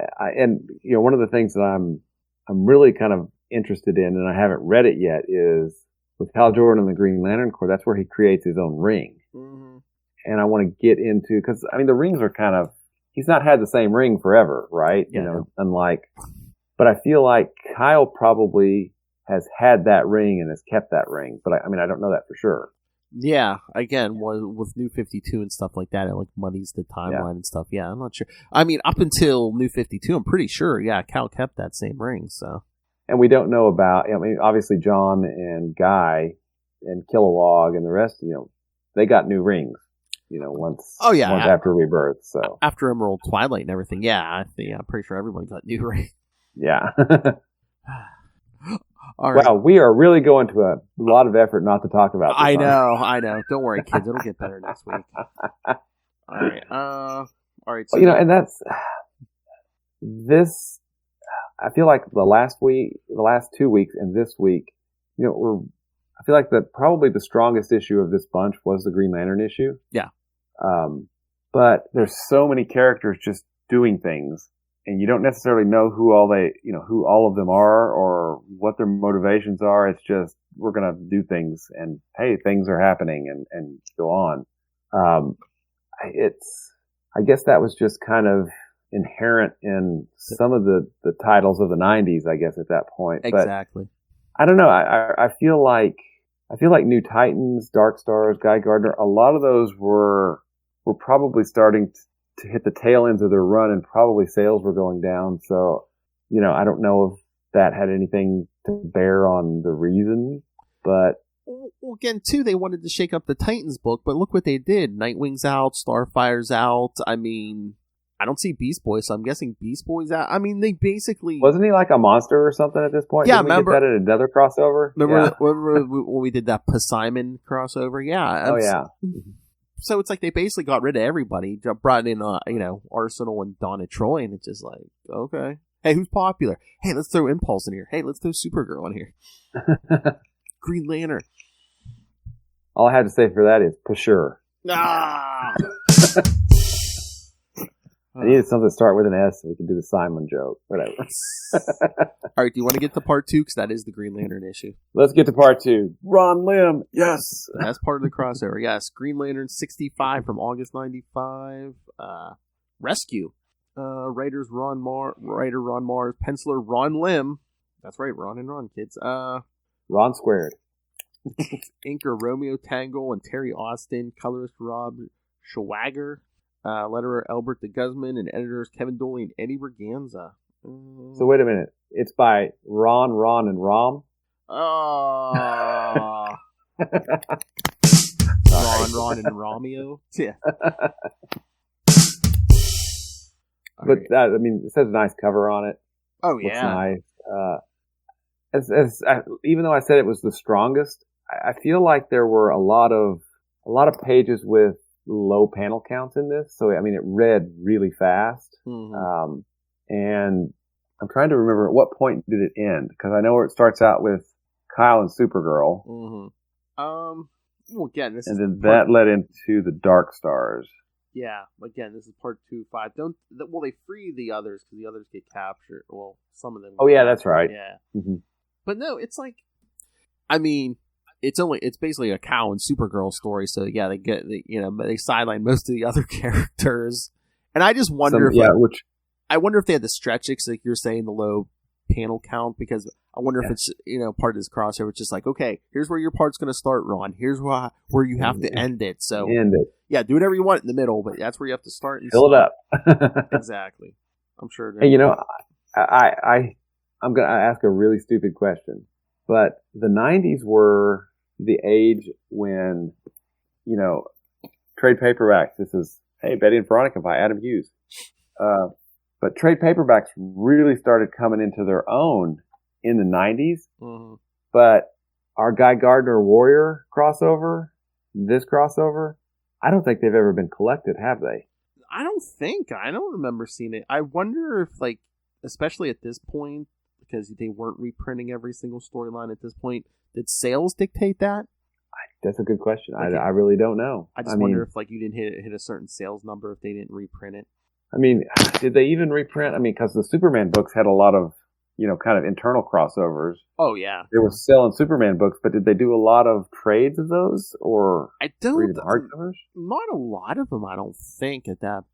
Speaker 6: one of the things that I'm really kind of interested in, and I haven't read it yet, is with Hal Jordan and the Green Lantern Corps. That's where he creates his own ring, and I want to get into because I mean the rings are kind of he's not had the same ring forever, right?
Speaker 2: Yeah,
Speaker 6: but I feel like Kyle probably has had that ring and has kept that ring, but I don't know that for sure.
Speaker 2: Yeah, again, with New 52 and stuff like that, it like muddies the timeline and stuff. Yeah, I'm not sure. I mean, up until New 52, I'm pretty sure, Cal kept that same ring, so.
Speaker 6: And we don't know about, obviously John and Guy and Kilowog and the rest, they got new rings, once after Rebirth, so.
Speaker 2: After Emerald Twilight and everything, I'm pretty sure everyone got new rings.
Speaker 6: Yeah.
Speaker 2: All right.
Speaker 6: Wow, we are really going to a lot of effort not to talk about this.
Speaker 2: I know. Don't worry, kids. It'll get better next week. All right. So
Speaker 6: and that's this. I feel like the last 2 weeks, and this week, I feel like probably the strongest issue of this bunch was the Green Lantern issue.
Speaker 2: Yeah.
Speaker 6: But there's so many characters just doing things. And you don't necessarily know who all of them are or what their motivations are. It's just, we're going to do things and hey, things are happening and go on. I guess that was just kind of inherent in some of the titles of the 90s, I guess, at that point.
Speaker 2: Exactly.
Speaker 6: But I don't know. I feel like New Titans, Darkstars, Guy Gardner, a lot of those were probably starting to hit the tail ends of their run, and probably sales were going down. So, I don't know if that had anything to bear on the reason, but.
Speaker 2: Well, again, too, they wanted to shake up the Titans book, but look what they did. Nightwing's out, Starfire's out. I mean, I don't see Beast Boy, so I'm guessing Beast Boy's out. I mean, they basically.
Speaker 6: Wasn't he like a monster or something at this point?
Speaker 2: Yeah,
Speaker 6: Didn't we get that at another crossover?
Speaker 2: Remember when we did that Poseidon crossover? Yeah.
Speaker 6: Oh, yeah.
Speaker 2: So it's like they basically got rid of everybody, brought in, Arsenal and Donna Troy, and it's just like, okay. Hey, who's popular? Hey, let's throw Impulse in here. Hey, let's throw Supergirl in here. Green Lantern.
Speaker 6: All I have to say for that is, for sure.
Speaker 2: Ah!
Speaker 6: I needed something to start with an S so we can do the Simon joke. Whatever.
Speaker 2: All right, do you want to get to part 2? Because that is the Green Lantern issue.
Speaker 6: Let's get to part 2. Ron Lim, yes!
Speaker 2: That's part of the crossover, yes. Green Lantern 65 from August 95. Rescue. Writer Ron Mars, penciler Ron Lim. That's right, Ron and Ron, kids.
Speaker 6: Ron squared.
Speaker 2: Inker Romeo Tangle and Terry Austin. Colorist Rob Schwager. Letterer Albert de Guzman, and editors Kevin Doley and Eddie Berganza.
Speaker 6: So wait a minute. It's by Ron, and Rom?
Speaker 2: Oh. Ron, and Romeo? Yeah.
Speaker 6: But, it says a nice cover on it.
Speaker 2: Oh, yeah.
Speaker 6: Looks nice. Even though I said it was the strongest, I feel like there were a lot of pages with low panel counts in this. So, I mean, it read really fast.
Speaker 2: Mm-hmm.
Speaker 6: And I'm trying to remember at what point did it end? Because I know where it starts out with Kyle and Supergirl.
Speaker 2: Mm-hmm. Well, again, this
Speaker 6: and
Speaker 2: is
Speaker 6: then that led into the Darkstars.
Speaker 2: Yeah, again, this is part 2-5. Well, they free the others because the others get captured. Well, some of them.
Speaker 6: Oh yeah, that's right.
Speaker 2: Yeah,
Speaker 6: mm-hmm.
Speaker 2: But no, it's like, I mean, it's basically a Cow and Supergirl story. So yeah, they sideline most of the other characters, and I just wonder I wonder if they had to stretch it, like you're saying, the low panel count, because I wonder if it's part of this crossover. It's just like, okay, here's where your part's going to start, Ron. Here's where you have to end it. So yeah, do whatever you want in the middle, but that's where you have to start. And
Speaker 6: fill it up.
Speaker 2: Exactly. I'm sure.
Speaker 6: Hey, I'm going to ask a really stupid question, but the 90s were the age when, trade paperbacks. This is, hey, Betty and Veronica by Adam Hughes. But trade paperbacks really started coming into their own in the 90s. Mm-hmm. But our Guy Gardner Warrior crossover, this crossover, I don't think they've ever been collected, have they?
Speaker 2: I don't remember seeing it. I wonder if, like, especially at this point, because they weren't reprinting every single storyline at this point, did sales dictate that?
Speaker 6: That's a good question. I really don't know.
Speaker 2: I wonder if, like, you didn't hit a certain sales number if they didn't reprint it.
Speaker 6: I mean, did they even reprint? I mean, because the Superman books had a lot of, kind of internal crossovers.
Speaker 2: Oh, yeah.
Speaker 6: They were selling Superman books, but did they do a lot of trades of those? Or
Speaker 2: I don't. Hardcovers? Not a lot of them, I don't think, at that.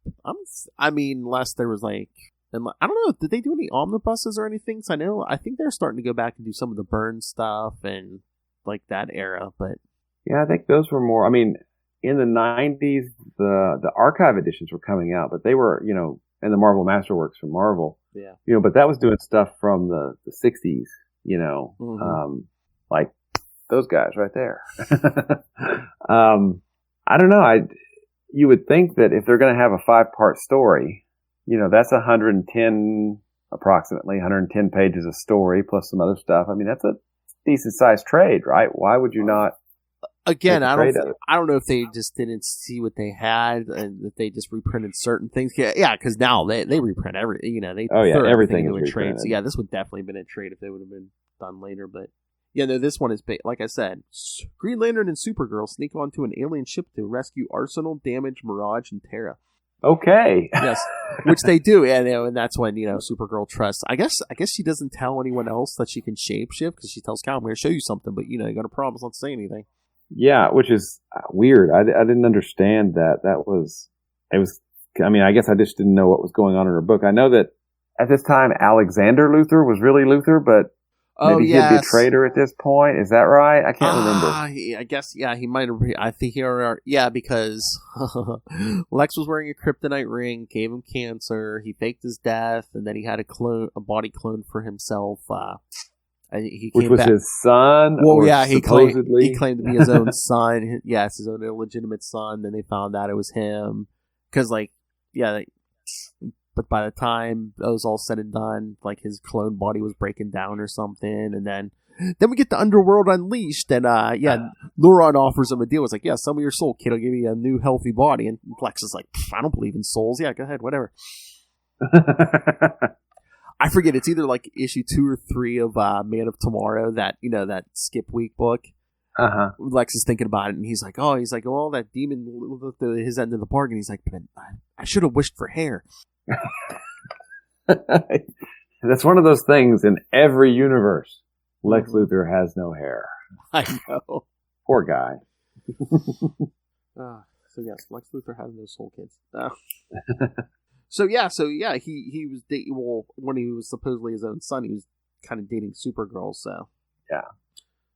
Speaker 2: I mean, unless there was, like, I don't know, did they do any omnibuses or anything? So I think they're starting to go back and do some of the Burn stuff and, like, that era, but.
Speaker 6: Yeah, I think those were more, I mean, in the 90s, the archive editions were coming out, but they were, and the Marvel Masterworks from Marvel.
Speaker 2: Yeah.
Speaker 6: But that was doing stuff from the 60s,
Speaker 2: mm-hmm.
Speaker 6: Like those guys right there. I don't know. You would think that if they're going to have a 5-part story, that's approximately 110 pages of story plus some other stuff. I mean, that's a decent sized trade, right? Why would you not?
Speaker 2: Again, I don't know if they just didn't see what they had and that they just reprinted certain things. Yeah, because now they reprint everything. They
Speaker 6: everything
Speaker 2: into
Speaker 6: is
Speaker 2: a trade.
Speaker 6: reprinted.
Speaker 2: So yeah, this would definitely have been a trade if they would have been done later. But yeah, no, this one is like I said, Green Lantern and Supergirl sneak onto an alien ship to rescue Arsenal, Damage, Mirage, and Terra.
Speaker 6: Okay.
Speaker 2: Yes, which they do, and that's when Supergirl trusts. I guess she doesn't tell anyone else that she can shapeshift because she tells Cal, "I'm going to show you something," but you got to promise not to say anything.
Speaker 6: Yeah, which is weird. I didn't understand that. I mean, I guess I just didn't know what was going on in her book. I know that at this time, Alexander Luthor was really Luthor, but maybe he'd be a traitor at this point. Is that right? I can't remember.
Speaker 2: I guess, yeah, he might have. I think because Lex was wearing a kryptonite ring, gave him cancer, he faked his death, and then he had a body clone for himself.
Speaker 6: Which was his son?
Speaker 2: Well, yeah, he claimed to be his own son. Yeah, it's his own illegitimate son. Then they found out it was him. Because, but by the time it was all said and done, like, his clone body was breaking down or something. And then we get the Underworld Unleashed. And, Luron offers him a deal. It's like, yeah, sell me your soul, kid. I'll give you a new healthy body. And Lex is like, I don't believe in souls. Yeah, go ahead, whatever. I forget, it's either like issue 2 or 3 of Man of Tomorrow, that that Skip Week book.
Speaker 6: Uh-huh.
Speaker 2: Lex is thinking about it, and he's like, well, that demon looked at his end of the bargain. He's like, but I should have wished for hair.
Speaker 6: That's one of those things in every universe. Lex Luthor has no hair.
Speaker 2: I know.
Speaker 6: Poor guy.
Speaker 2: So yes, Lex Luthor has no soul, kids. So yeah, he was dating. Well, when he was supposedly his own son, he was kind of dating Supergirl. So
Speaker 6: yeah.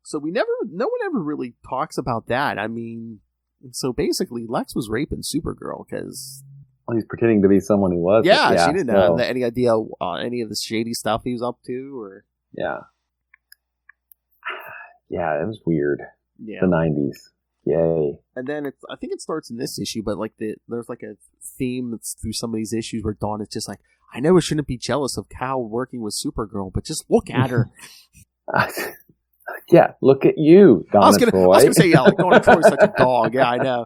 Speaker 2: So no one ever really talks about that. I mean, so basically, Lex was raping Supergirl because
Speaker 6: he's pretending to be someone he wasn't.
Speaker 2: Yeah, she didn't have any idea any of the shady stuff he was up to, or
Speaker 6: yeah, it was weird.
Speaker 2: Yeah,
Speaker 6: the 90s. Yay.
Speaker 2: And then I think it starts in this issue, but like there's like a theme that's through some of these issues where Dawn is just like, I know I shouldn't be jealous of Cal working with Supergirl, but just look at her.
Speaker 6: Yeah, look at you, Donna
Speaker 2: I was
Speaker 6: Troy.
Speaker 2: gonna say, yeah, like Donna Troy's such a dog. Yeah, I know.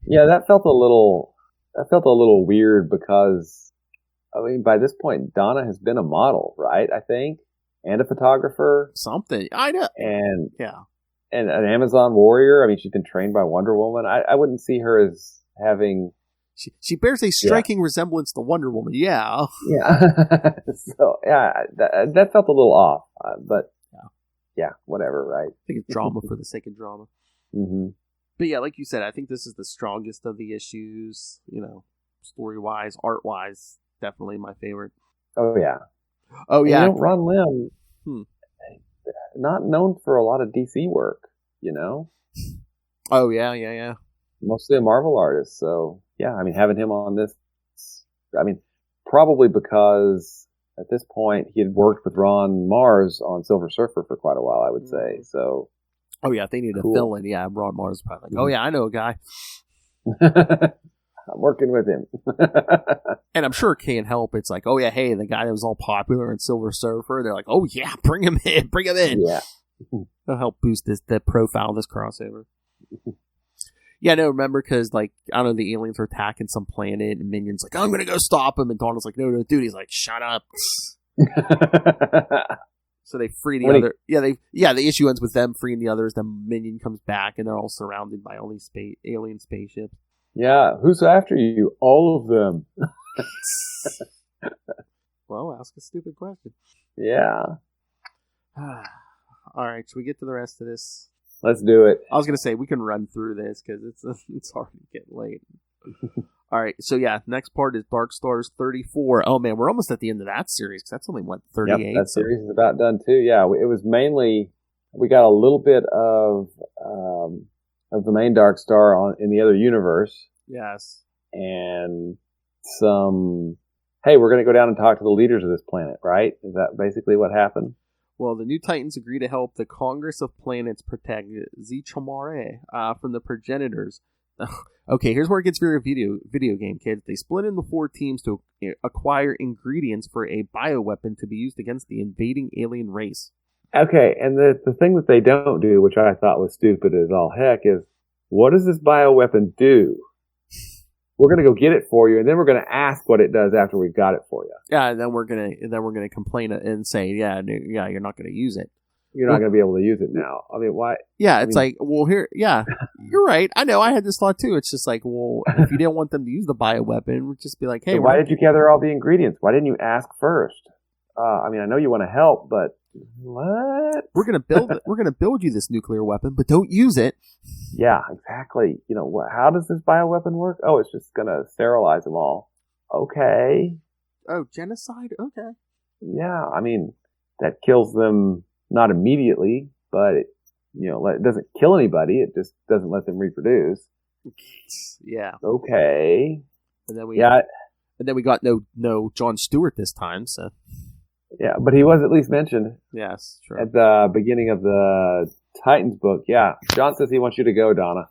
Speaker 6: Yeah, that felt a little weird because, I mean, by this point, Donna has been a model, right? I think, and a photographer,
Speaker 2: Something. I know.
Speaker 6: and
Speaker 2: Yeah.
Speaker 6: and an Amazon warrior. I mean, she's been trained by Wonder Woman. I wouldn't see her as having.
Speaker 2: She bears a striking resemblance to Wonder Woman. Yeah.
Speaker 6: Yeah. So yeah, that felt a little off, but yeah, whatever, right?
Speaker 2: I think it's drama for the sake of drama.
Speaker 6: Mm-hmm.
Speaker 2: But yeah, like you said, I think this is the strongest of the issues. You know, story-wise, art-wise, definitely my favorite.
Speaker 6: Oh yeah.
Speaker 2: Oh yeah.
Speaker 6: And, Ron Lim, not known for a lot of DC work. You know.
Speaker 2: Oh yeah.
Speaker 6: Mostly a Marvel artist. So yeah, I mean, having him on this, I mean, probably because at this point he had worked with Ron Mars on Silver Surfer for quite a while, I would say. So.
Speaker 2: Oh yeah, if they need a villain, yeah, Ron Mars is probably like, oh yeah, I know a guy.
Speaker 6: I'm working with him.
Speaker 2: And I'm sure it can't help. It's like, oh yeah, hey, the guy that was all popular in Silver Surfer, they're like, oh yeah, bring him in.
Speaker 6: Yeah.
Speaker 2: It'll help boost the profile of this crossover. Yeah, no, remember, because, like, I don't know, the aliens are attacking some planet, and Minion's like, I'm gonna go stop him, and Donald's like, no, dude, he's like, shut up. So they free the other. The issue ends with them freeing the others. Then Minion comes back, and they're all surrounded by all these alien spaceships.
Speaker 6: Yeah, who's after you? All of them.
Speaker 2: Well, ask a stupid question.
Speaker 6: Yeah.
Speaker 2: All right, should we get to the rest of this?
Speaker 6: Let's do it.
Speaker 2: I was gonna say we can run through this because it's already getting late. All right, so yeah, next part is Darkstars 34. Oh man, we're almost at the end of that series because that's only 38.
Speaker 6: Yep, that series is about done too. Yeah, it was mainly we got a little bit of the main Darkstar in the other universe.
Speaker 2: Yes,
Speaker 6: and some. Hey, we're going to go down and talk to the leaders of this planet, right? Is that basically what happened?
Speaker 2: Well, the new Titans agree to help the Congress of Planets protect Zi Charam from the progenitors. Okay, here's where it gets very video game, kids. They split into 4 teams to acquire ingredients for a bioweapon to be used against the invading alien race.
Speaker 6: Okay, and the thing that they don't do, which I thought was stupid as all heck, is what does this bioweapon do? We're going to go get it for you, and then we're going to ask what it does after we've got it for you.
Speaker 2: Yeah, and then we're gonna complain and say, yeah, you're not going to use it.
Speaker 6: You're not going to be able to use it now. I mean, why?
Speaker 2: Yeah, it's like, well, here, yeah, you're right. I know, I had this thought too. It's just like, well, if you didn't want them to use the bioweapon, we'd just be like, hey,
Speaker 6: so why did you gather all the ingredients? Why didn't you ask first? I mean, I know you want to help, but what?
Speaker 2: We're gonna build you this nuclear weapon, but don't use it.
Speaker 6: Yeah, exactly. You know, how does this bioweapon work? Oh, it's just gonna sterilize them all. Okay.
Speaker 2: Oh, genocide? Okay.
Speaker 6: Yeah, I mean, that kills them not immediately, but it doesn't kill anybody. It just doesn't let them reproduce.
Speaker 2: Yeah.
Speaker 6: Okay.
Speaker 2: And then we got no Jon Stewart this time, so.
Speaker 6: Yeah, but he was at least mentioned.
Speaker 2: Yes, sure.
Speaker 6: At the beginning of the Titans book. Yeah, John says he wants you to go, Donna.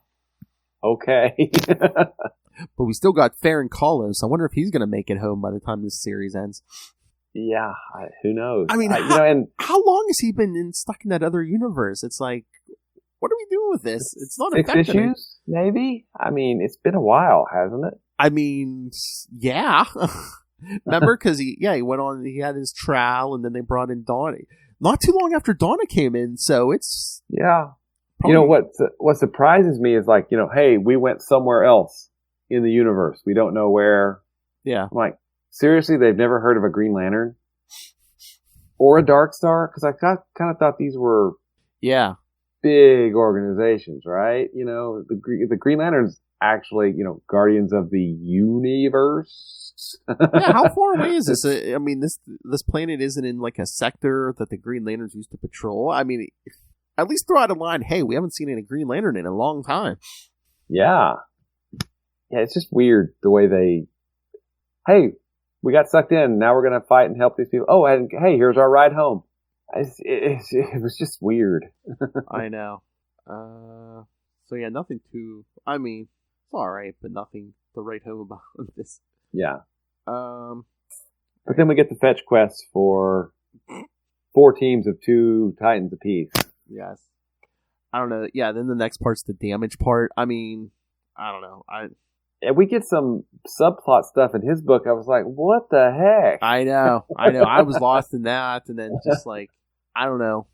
Speaker 6: Okay.
Speaker 2: But we still got Farron Carlos. I wonder if he's going to make it home by the time this series ends.
Speaker 6: Yeah, who knows?
Speaker 2: I mean, how long has he been stuck in that other universe? It's like, what are we doing with this? It's not
Speaker 6: 6 issues, maybe? I mean, it's been a while, hasn't it?
Speaker 2: I mean, yeah. Remember? Because he went on, he had his trial, and then they brought in Donna. Not too long after Donna came in, so it's...
Speaker 6: Yeah. Probably... what surprises me is like, hey, we went somewhere else in the universe. We don't know where. Yeah. I'm like, seriously, they've never heard of a Green Lantern? Or a Darkstar? Because I kind of thought these were...
Speaker 2: Yeah.
Speaker 6: Big organizations, right? The Green Lantern's actually, Guardians of the Universe.
Speaker 2: Yeah, how far away is this? I mean, this planet isn't in like a sector that the Green Lanterns used to patrol. I mean, at least throw out a line, hey, we haven't seen any Green Lantern in a long time.
Speaker 6: Yeah. Yeah, it's just weird the way hey, we got sucked in, now we're going to fight and help these people. Oh, and hey, here's our ride home. It was just weird.
Speaker 2: I know. So yeah, nothing too... I mean, it's alright, but nothing to write home about this.
Speaker 6: Yeah. But then we get the fetch quests for 4 teams of 2 Titans apiece.
Speaker 2: Yes. I don't know. Yeah, then the next part's the damage part. I mean, I don't know.
Speaker 6: And we get some subplot stuff in his book. I was like, what the heck?
Speaker 2: I know. I was lost in that, and then just like, I don't know.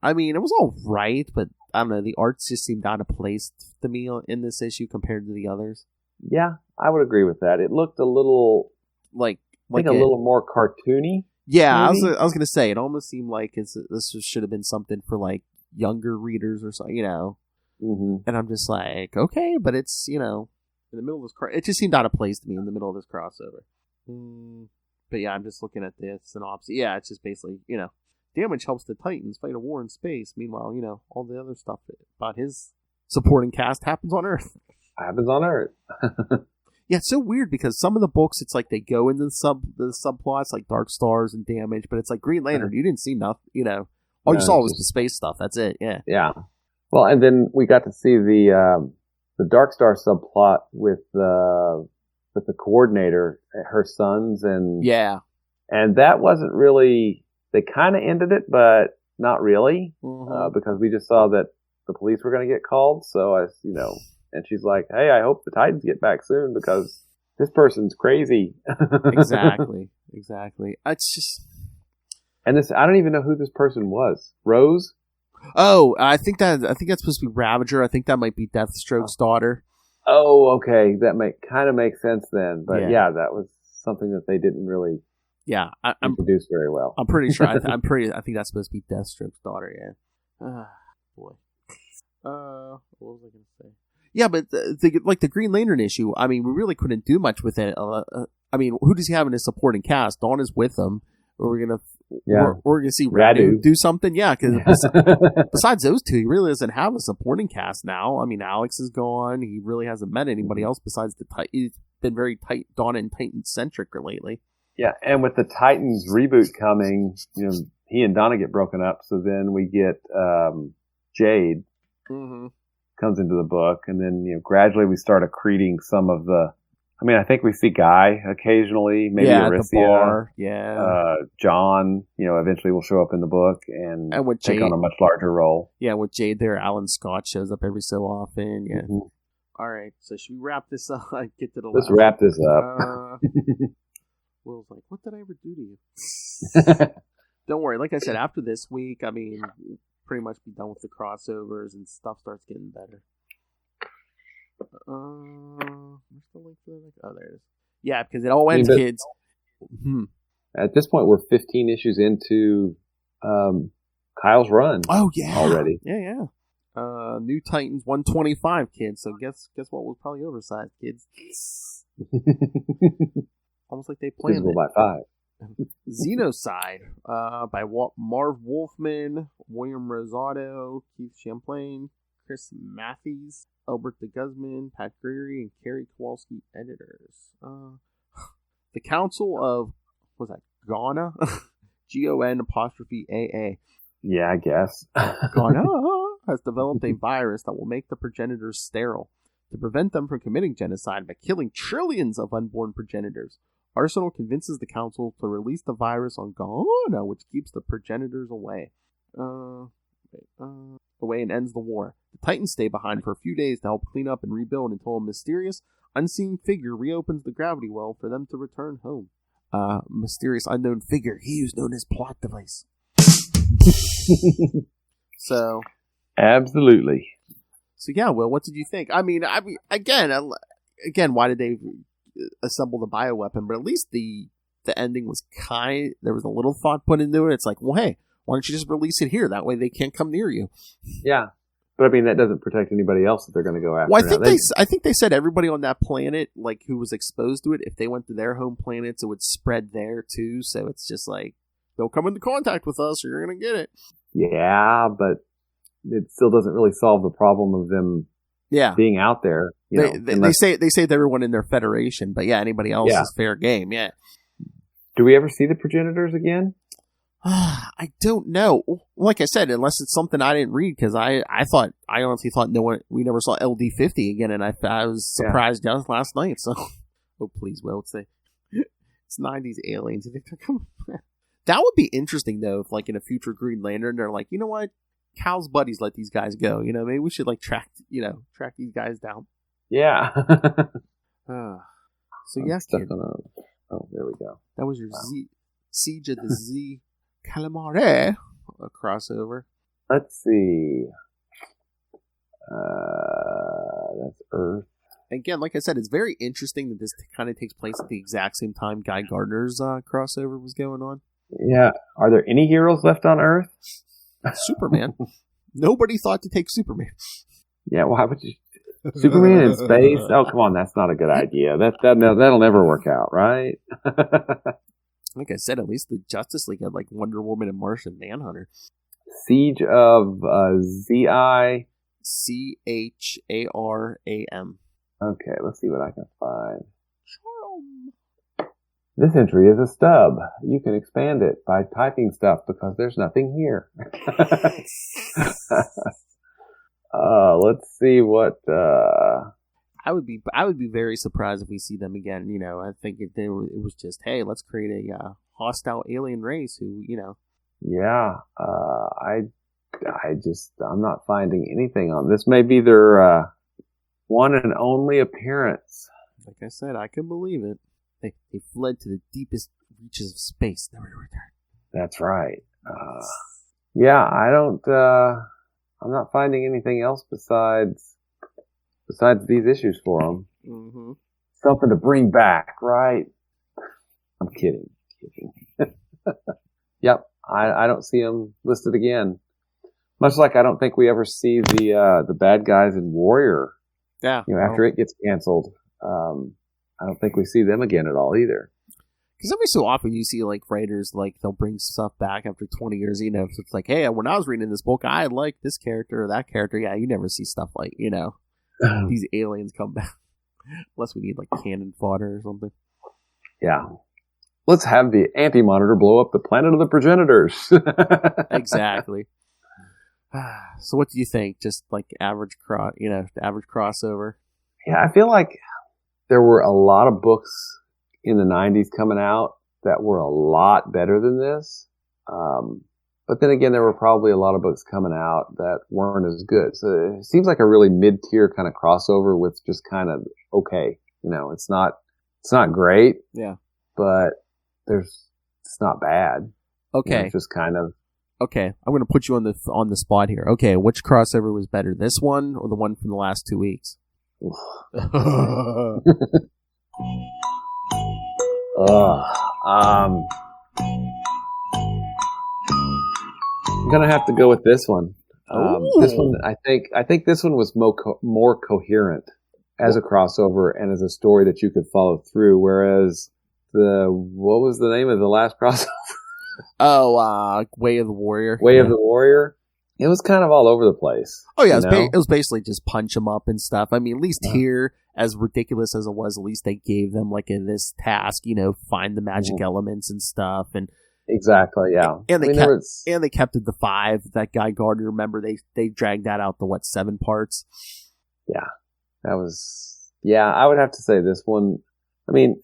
Speaker 2: I mean, it was all right, but I don't know. The arts just seemed out of place to me in this issue compared to the others.
Speaker 6: Yeah, I would agree with that. It looked a little
Speaker 2: like
Speaker 6: a little more cartoony.
Speaker 2: Yeah,
Speaker 6: maybe?
Speaker 2: I was gonna say it almost seemed like this should have been something for like younger readers or something,
Speaker 6: Mm-hmm.
Speaker 2: And I'm just like, okay, but it's in the middle of this. It just seemed out of place to me in the middle of this crossover. But yeah, I'm just looking at the synopsis. Yeah, it's just basically damage helps the Titans fight a war in space. Meanwhile, all the other stuff about his supporting cast happens on Earth.
Speaker 6: Happens on Earth.
Speaker 2: Yeah, it's so weird because some of the books, it's like they go into the subplots like Darkstars and Damage, but it's like Green Lantern. You didn't see nothing, all you saw was the space stuff. That's it. Yeah.
Speaker 6: Yeah. Well, and then we got to see the Darkstar subplot with the coordinator, her sons, and that wasn't really. They kind of ended it, but not really, because we just saw that the police were going to get called. So and she's like, "Hey, I hope the Titans get back soon because this person's crazy."
Speaker 2: Exactly. It's just.
Speaker 6: And I don't even know who this person was. Rose?
Speaker 2: Oh, I think that's supposed to be Ravager. I think that might be Deathstroke's daughter.
Speaker 6: Oh, okay. That kind of makes sense then. But yeah, that was something that they didn't really introduce very well.
Speaker 2: I'm pretty sure. I think that's supposed to be Deathstroke's daughter. Yeah. Boy. What was I going to say? Yeah, but the Green Lantern issue. I mean, we really couldn't do much with it. I mean, who does he have in his supporting cast? Dawn is with him. We're gonna see Radu do something. Yeah, because besides those two, he really doesn't have a supporting cast now. I mean, Alex is gone. He really hasn't met anybody else besides he's been very Dawn and Titan centric lately.
Speaker 6: Yeah, and with the Titans reboot coming, he and Donna get broken up. So then we get Jade comes into the book, and then gradually we start accreting some of the. I mean, I think we see Guy occasionally, maybe Aricia,
Speaker 2: at the bar. Yeah.
Speaker 6: John, eventually will show up in the book and with take Jade, on a much larger role.
Speaker 2: Yeah, with Jade there, Alan Scott shows up every so often. Yeah. Mm-hmm. All right, so should we wrap this up? Get to the
Speaker 6: Let's wrap this up.
Speaker 2: Will's like, what did I ever do to you? Don't worry. Like I said, after this week, I mean, we'll pretty much be done with the crossovers and stuff starts getting better. Where's the link for the next? Oh, there it is. Yeah, because it all ends, kids.
Speaker 6: At this point, we're 15 issues into Kyle's run.
Speaker 2: Oh yeah,
Speaker 6: already.
Speaker 2: Yeah. New Titans 125, kids. So guess what was probably oversized, kids. Almost like they planned it.
Speaker 6: By 5.
Speaker 2: Xenocide by Marv Wolfman, William Rosado, Keith Champlain, Chris Matthews, Albert de Guzman, Pat Greery, and Kerry Kowalski editors. The Council of, what was that, Ghana? Gon''AA.
Speaker 6: Yeah, I guess.
Speaker 2: Ghana has developed a virus that will make the progenitors sterile to prevent them from committing genocide by killing trillions of unborn progenitors. Arsenal convinces the Council to release the virus on Ghana, which keeps the progenitors away. Away and ends the war. The Titans stay behind for a few days to help clean up and rebuild until a mysterious, unseen figure reopens the gravity well for them to return home. Mysterious unknown figure, he who's known as plot device. So,
Speaker 6: absolutely.
Speaker 2: So yeah, Will, what did you think? I mean, again, why did they assemble the bioweapon? But at least the ending was there was a little thought put into it. It's like, well, hey, why don't you just release it here? That way they can't come near you.
Speaker 6: Yeah. But I mean, that doesn't protect anybody else that they're going to go after.
Speaker 2: Well, I think they said everybody on that planet, like who was exposed to it, if they went to their home planets, it would spread there too. So it's just like, don't come into contact with us or you're going to get it.
Speaker 6: Yeah, but it still doesn't really solve the problem of them being out there.
Speaker 2: They say everyone in their federation, but anybody else is fair game. Yeah.
Speaker 6: Do we ever see the progenitors again?
Speaker 2: I don't know. Like I said, unless it's something I didn't read, because I honestly thought we never saw LD50 again, and I was surprised just last night. So, oh please, Will, it's 90s aliens. You think they're coming back? That would be interesting, though, if, like, in a future Green Lantern, they're like, you know what? Cal's buddies let these guys go. You know, maybe we should, like, track these guys down.
Speaker 6: Yeah.
Speaker 2: So, yeah, kid.
Speaker 6: Oh, there we go.
Speaker 2: That was your Siege of the Zi Calamare crossover.
Speaker 6: Let's see. That's Earth.
Speaker 2: Again, like I said, it's very interesting that this kind of takes place at the exact same time Guy Gardner's crossover was going on.
Speaker 6: Yeah. Are there any heroes left on Earth?
Speaker 2: Superman. Nobody thought to take Superman.
Speaker 6: Yeah, why would you? Superman in space? Oh, come on, that's not a good idea. That'll never work out, right?
Speaker 2: Like I said, at least the Justice League had like Wonder Woman and Martian Manhunter.
Speaker 6: Siege of Zi.
Speaker 2: Charam.
Speaker 6: Okay, let's see what I can find.
Speaker 2: Charam.
Speaker 6: This entry is a stub. You can expand it by typing stuff because there's nothing here. Let's see what.
Speaker 2: I would be very surprised if we see them again. You know, I think it was just, hey, let's create a hostile alien race who, you know.
Speaker 6: Yeah, I'm not finding anything on this. May be their one and only appearance.
Speaker 2: Like I said, I can believe it. They fled to the deepest reaches of space, never to return.
Speaker 6: That's right. Yeah, I don't. I'm not finding anything else besides these issues for them.
Speaker 2: Mm-hmm.
Speaker 6: Something to bring back, right? I'm kidding. Yep, I don't see them listed again. Much like I don't think we ever see the bad guys in Warrior.
Speaker 2: Yeah.
Speaker 6: You know, after it gets canceled, I don't think we see them again at all either.
Speaker 2: Because every so often you see like writers like they'll bring stuff back after 20 years. You know, so it's like, hey, when I was reading this book, I liked this character or that character. Yeah, you never see stuff like these aliens come back unless we need like cannon fodder or something.
Speaker 6: Yeah. Let's have the Anti-Monitor blow up the planet of the progenitors.
Speaker 2: Exactly. So what do you think? Just like average crossover?
Speaker 6: Yeah, I feel like there were a lot of books in the 90s coming out that were a lot better than this. But then again, there were probably a lot of books coming out that weren't as good. So it seems like a really mid-tier kind of crossover with just kind of okay. You know, it's not great.
Speaker 2: Yeah.
Speaker 6: But it's not bad.
Speaker 2: Okay.
Speaker 6: You know, it's just kind of.
Speaker 2: Okay, I'm going to put you on the spot here. Okay, which crossover was better, this one or the one from the last 2 weeks?
Speaker 6: I'm gonna have to go with this one. This one, I think this one was more coherent as a crossover and as a story that you could follow through. Whereas what was the name of the last crossover?
Speaker 2: Way of the Warrior.
Speaker 6: Way of the Warrior. It was kind of all over the place.
Speaker 2: Oh yeah, it was basically just punch them up and stuff. I mean, at least here, as ridiculous as it was, at least they gave them like this task, find the magic elements and stuff. And
Speaker 6: exactly, yeah.
Speaker 2: And they kept it to 5. That Guy Gardner, remember they dragged that out to 7 parts?
Speaker 6: Yeah, that was. Yeah, I would have to say this one. I mean,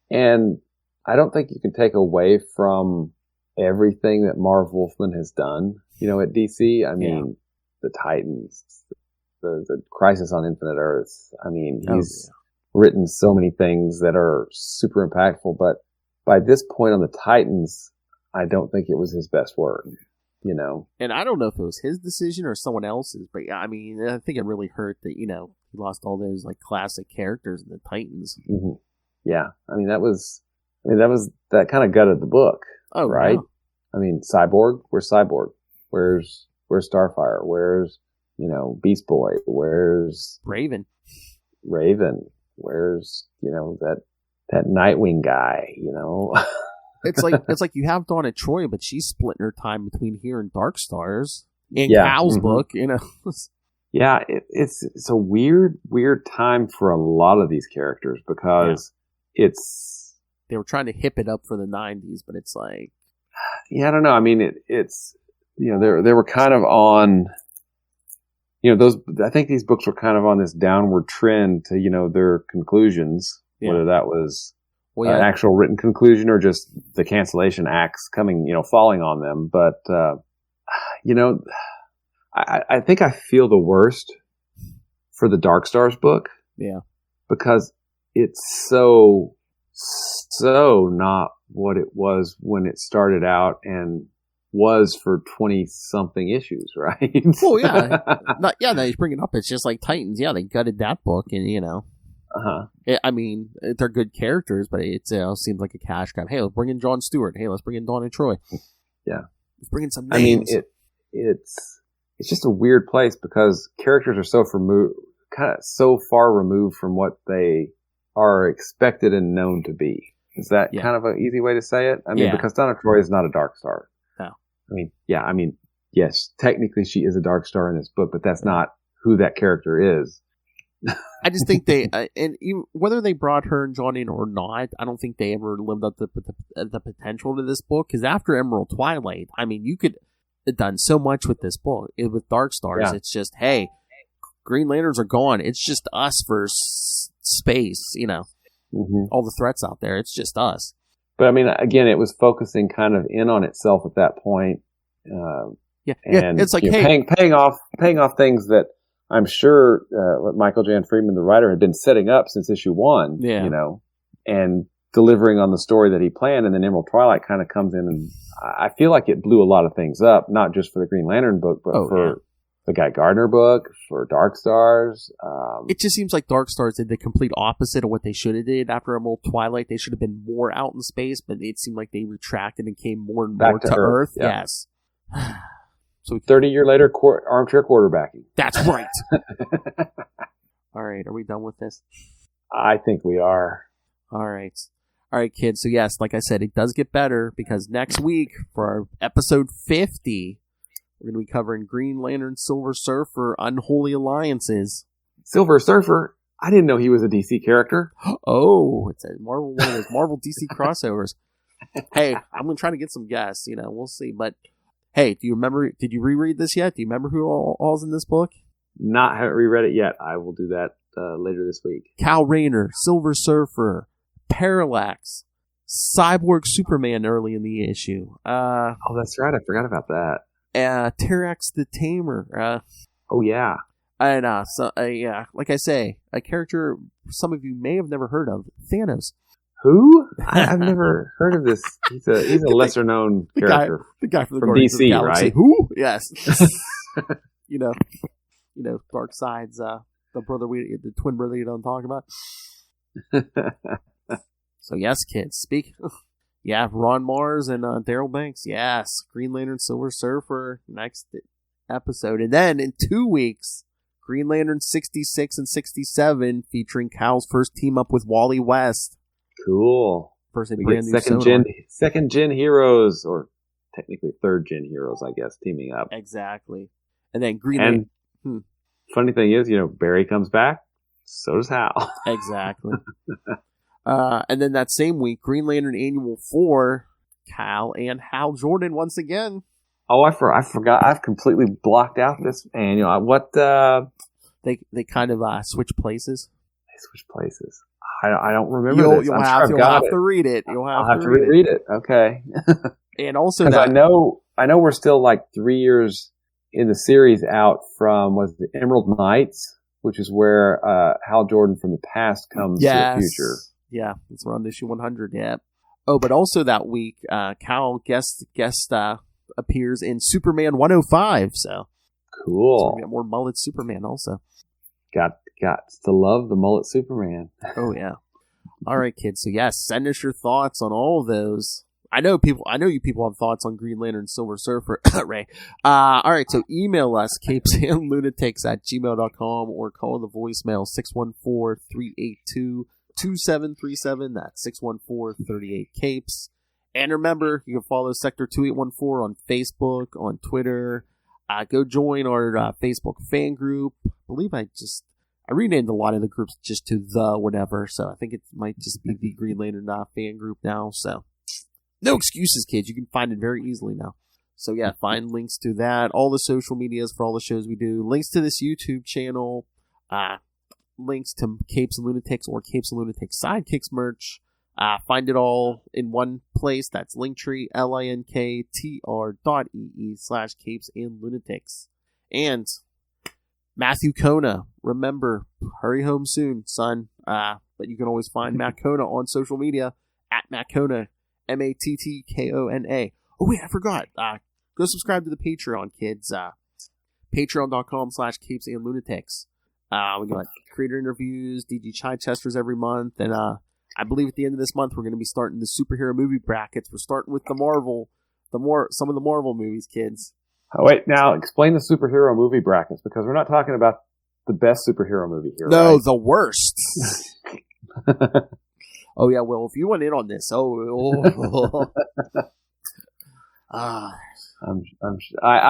Speaker 6: and I don't think you can take away from everything that Marv Wolfman has done, at DC. I mean, the Titans, the Crisis on Infinite Earths. I mean, he's written so many things that are super impactful, but by this point on the Titans, I don't think it was his best work, And
Speaker 2: I don't know if it was his decision or someone else's, but yeah, I mean, I think it really hurt that, he lost all those classic characters in the Titans.
Speaker 6: Mm-hmm. Yeah. I mean, that kind of gutted the book.
Speaker 2: Oh,
Speaker 6: right.
Speaker 2: Wow.
Speaker 6: I mean, Cyborg. Where's Cyborg? Where's Starfire? Where's Beast Boy? Where's
Speaker 2: Raven?
Speaker 6: Where's that Nightwing guy?
Speaker 2: It's like you have Donna Troy, but she's splitting her time between here and Darkstars in Cal's book.
Speaker 6: Yeah, it's a weird time for a lot of these characters because
Speaker 2: they were trying to hip it up for the 90s, but it's like...
Speaker 6: Yeah, I don't know. I mean, it's they were kind of on, I think these books were kind of on this downward trend to, their conclusions, whether that was
Speaker 2: Well,
Speaker 6: an actual written conclusion or just the cancellation acts coming, falling on them. But, I think I feel the worst for the Darkstars book.
Speaker 2: Yeah.
Speaker 6: Because it's so not what it was when it started out and was for 20-something issues, right?
Speaker 2: Well, yeah. Now he's bringing up, it's just like Titans. Yeah, they gutted that book, and,
Speaker 6: Uh-huh.
Speaker 2: I mean, they're good characters, but it seems like a cash grab. Hey, let's bring in Jon Stewart. Hey, let's bring in Dawn and Troy.
Speaker 6: Yeah.
Speaker 2: Let's bring in some names.
Speaker 6: I mean, it's just a weird place because characters are so far removed from what they are expected and known to be. Is that kind of an easy way to say it? I mean, because Donna Troy is not a Darkstar.
Speaker 2: No.
Speaker 6: I mean, yes, technically she is a Darkstar in this book, but that's not who that character is.
Speaker 2: I just think they, and even, whether they brought her and John in or not, I don't think they ever lived up to the potential to this book. Because after Emerald Twilight, I mean, you could have done so much with this book. With Darkstars,
Speaker 6: Yeah.
Speaker 2: It's just, hey, Green Lanterns are gone. It's just us versus space,
Speaker 6: Mm-hmm.
Speaker 2: all the threats out there. It's just us.
Speaker 6: But I mean, again, it was focusing kind of in on itself at that point. And
Speaker 2: it's like,
Speaker 6: hey, paying off things that I'm sure Michael Jan Friedman, the writer, had been setting up since issue 1. And delivering on the story that he planned, and then Emerald Twilight kind of comes in, and I feel like it blew a lot of things up, not just for the Green Lantern book, but for the Guy Gardner book, for Darkstars.
Speaker 2: It just seems like Darkstars did the complete opposite of what they should have did after Emerald Twilight. They should have been more out in space, but it seemed like they retracted and came more and more to Earth.
Speaker 6: Yeah.
Speaker 2: Yes.
Speaker 6: So 30 year later, armchair quarterbacking.
Speaker 2: That's right. All right, are we done with this?
Speaker 6: I think we are.
Speaker 2: All right, kids. So yes, like I said, it does get better because next week for our episode 50, we're going to be covering Green Lantern, Silver Surfer, Unholy Alliances.
Speaker 6: Silver Surfer? I didn't know he was a DC character.
Speaker 2: Oh, it's a one of those Marvel DC crossovers. Hey, I'm going to try to get some guests. We'll see. But hey, do you remember? Did you reread this yet? Do you remember who all's in this book?
Speaker 6: Haven't reread it yet. I will do that later this week.
Speaker 2: Kal Rayner, Silver Surfer, Parallax, Cyborg Superman early in the issue.
Speaker 6: That's right. I forgot about that.
Speaker 2: Terax the Tamer.
Speaker 6: Oh yeah.
Speaker 2: And like I say, a character some of you may have never heard of, Thanos.
Speaker 6: Who? I've never heard of this. He's a lesser known character.
Speaker 2: The guy from
Speaker 6: from
Speaker 2: DC, of the Galaxy.
Speaker 6: right?
Speaker 2: Who? Yes. Darkseid's the twin brother you don't talk about. So yes, kids, speak. Yeah, Ron Mars and Daryl Banks. Yes, Green Lantern, Silver Surfer, next episode. And then in 2 weeks, Green Lantern 66 and 67, featuring Cal's first team up with Wally West.
Speaker 6: Cool.
Speaker 2: First
Speaker 6: we get second gen heroes, or technically third gen heroes, I guess, teaming up.
Speaker 2: Exactly. And then Green Lantern.
Speaker 6: Funny thing is, Barry comes back, so does Hal.
Speaker 2: Exactly. And then that same week, Green Lantern Annual 4, Cal and Hal Jordan once again.
Speaker 6: Oh, I forgot. I've completely blocked out this annual. What?
Speaker 2: They kind of switch places.
Speaker 6: They switch places. I don't remember this.
Speaker 2: You'll have to read it.
Speaker 6: I'll have to reread it. Okay.
Speaker 2: And also,
Speaker 6: I know we're still like 3 years in the series out from the Emerald Knights, which is where Hal Jordan from the past comes to the future.
Speaker 2: Yeah, it's around issue 100. Yeah. Oh, but also that week, Cal guest appears in Superman 105. So
Speaker 6: cool.
Speaker 2: So we get more mullet Superman also.
Speaker 6: Got to love the mullet Superman.
Speaker 2: Oh yeah. All right, kids. So yes, send us your thoughts on all of those. I know you people have thoughts on Green Lantern, Silver Surfer, Ray. All right, so email us, capesandlunatics@gmail.com, or call the voicemail 614-382-2737. That's 614-38-CAPES. And remember, you can follow Sector 2814 on Facebook, on Twitter. Go join our Facebook fan group. I believe I renamed a lot of the groups just to the whatever, so I think it might just be the Green Lantern fan group now, so no excuses, kids. You can find it very easily now. So yeah, find links to that, all the social medias for all the shows we do, links to this YouTube channel, links to Capes and Lunatics or Capes and Lunatics Sidekicks merch, Find it all in one place. That's Linktree, linktr.ee/capes and lunatics. And Matthew Kona, remember, hurry home soon, son. But you can always find Matt Kona on social media at Matt Kona, MATTKONA. Oh wait, I forgot. Go subscribe to the Patreon, kids. Patreon.com/capes and lunatics. We got creator interviews, DG Chichesters every month, and I believe at the end of this month we're going to be starting the superhero movie brackets. We're starting with some of the Marvel movies, kids.
Speaker 6: Oh, wait, now explain the superhero movie brackets, because we're not talking about the best superhero movie here.
Speaker 2: No,
Speaker 6: right?
Speaker 2: the worst. Oh yeah, well, if you went in on this,
Speaker 6: I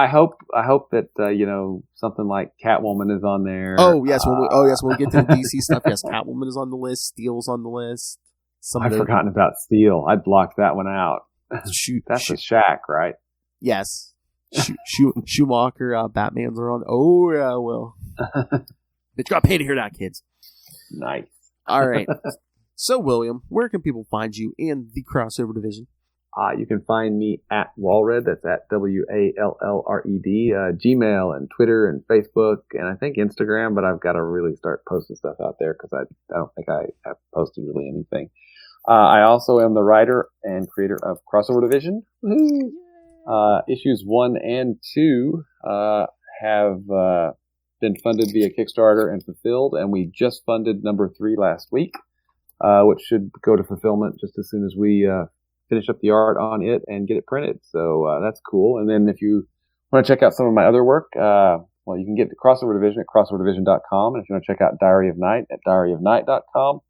Speaker 6: hope that something like Catwoman is on there.
Speaker 2: Oh yes, we'll get to the DC stuff. Yes, Catwoman is on the list. Steel's on the list.
Speaker 6: I've forgotten about Steel. I blocked that one out. That's a Shaq, right?
Speaker 2: Yes. Schumacher, Batman's are on. Oh yeah, well, but you got paid to hear that, kids.
Speaker 6: Nice.
Speaker 2: All right. So, William, where can people find you in the crossover division?
Speaker 6: You can find me at Walred. That's at WALLRED. Gmail and Twitter and Facebook and I think Instagram, but I've got to really start posting stuff out there because I don't think I have posted really anything. I also am the writer and creator of Crossover Division. Issues 1 and 2 have been funded via Kickstarter and fulfilled, and we just funded number 3 last week, which should go to fulfillment just as soon as we finish up the art on it and get it printed. So that's cool. And then if you want to check out some of my other work, you can get the Crossover Division at crossoverdivision.com. And if you want to check out Diary of Night at diaryofnight.com.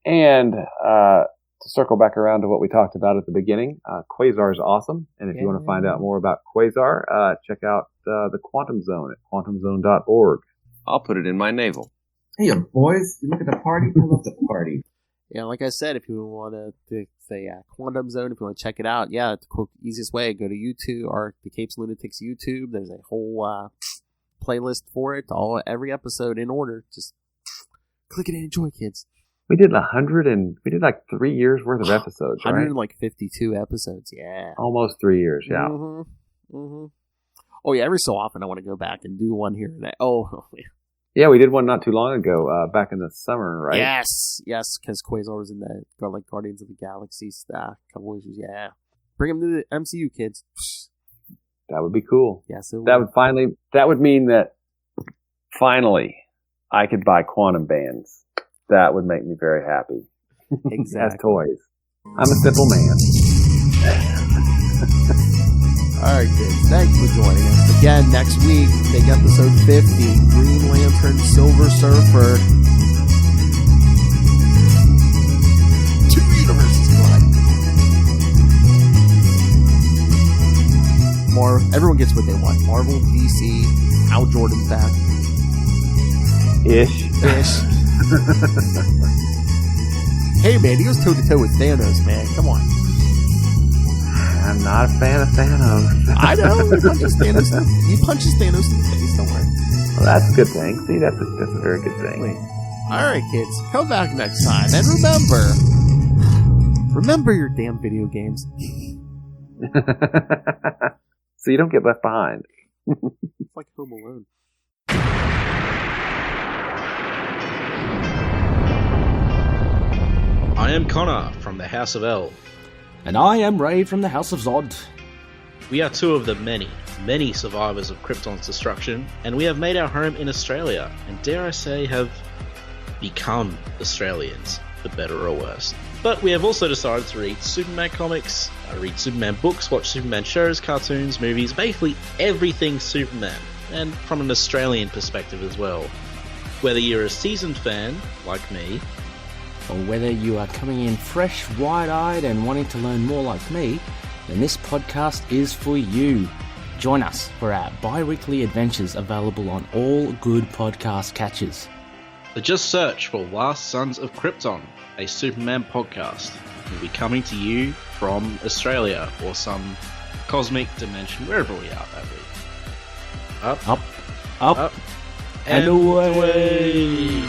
Speaker 6: And to circle back around to what we talked about at the beginning, Quasar is awesome. And if you want to find out more about Quasar, check out the Quantum Zone at quantumzone.org.
Speaker 8: I'll put it in my navel.
Speaker 4: Hey, boys, you look at the party. I love the party.
Speaker 2: Yeah, like I said, if you want to say Quantum Zone, if you want to check it out, yeah, it's the easiest way. Go to YouTube or the Capes Lunatics YouTube. There's a whole playlist for it, every episode in order. Just click it and enjoy, kids.
Speaker 6: We did 3 years worth of episodes, right?
Speaker 2: 152 episodes, yeah.
Speaker 6: Almost 3 years, yeah.
Speaker 2: Mm-hmm. Mm-hmm. Oh yeah, every so often I want to go back and do one here and there. Oh yeah.
Speaker 6: Yeah, we did one not too long ago, back in the summer, right?
Speaker 2: Yes, because Quasar was in the Guardians of the Galaxy couple issues. Yeah, bring him to the MCU, kids.
Speaker 6: That would be cool.
Speaker 2: Yes,
Speaker 6: that would mean that finally I could buy Quantum Bands. That would make me very happy.
Speaker 2: Exactly.
Speaker 6: As toys. I'm a simple man.
Speaker 2: All right, kids. Thanks for joining us. Again, next week, big episode 50, Green Lantern, Silver Surfer. 2 universes collide. Everyone gets what they want. Marvel, DC, Hal Jordan's back.
Speaker 6: Ish.
Speaker 2: Hey, man, he goes toe-to-toe with Thanos, man. Come on.
Speaker 6: I'm not a fan of Thanos.
Speaker 2: I know. He punches Thanos in the face. Don't worry.
Speaker 6: Well, that's a good thing. See, that's a very good thing.
Speaker 2: All right, kids. Come back next time. And remember your damn video games.
Speaker 6: So you don't get left behind.
Speaker 2: It's like Home Alone.
Speaker 9: I am Connor from the House of L.
Speaker 10: And I am Ray from the House of Zod.
Speaker 9: We are two of the many survivors of Krypton's destruction, and we have made our home in Australia, and dare I say, have become Australians, for better or worse. But we have also decided to read Superman comics, read Superman books, watch Superman shows, cartoons, movies, basically everything Superman, and from an Australian perspective as well. Whether you're a seasoned fan, like me,
Speaker 10: or whether you are coming in fresh, wide-eyed and wanting to learn more like me, then this podcast is for you. Join us for our bi-weekly adventures available on all good podcast catchers.
Speaker 9: So just search for Last Sons of Krypton, a Superman podcast. We'll be coming to you from Australia or some cosmic dimension, wherever we are that week. Up,
Speaker 10: and away.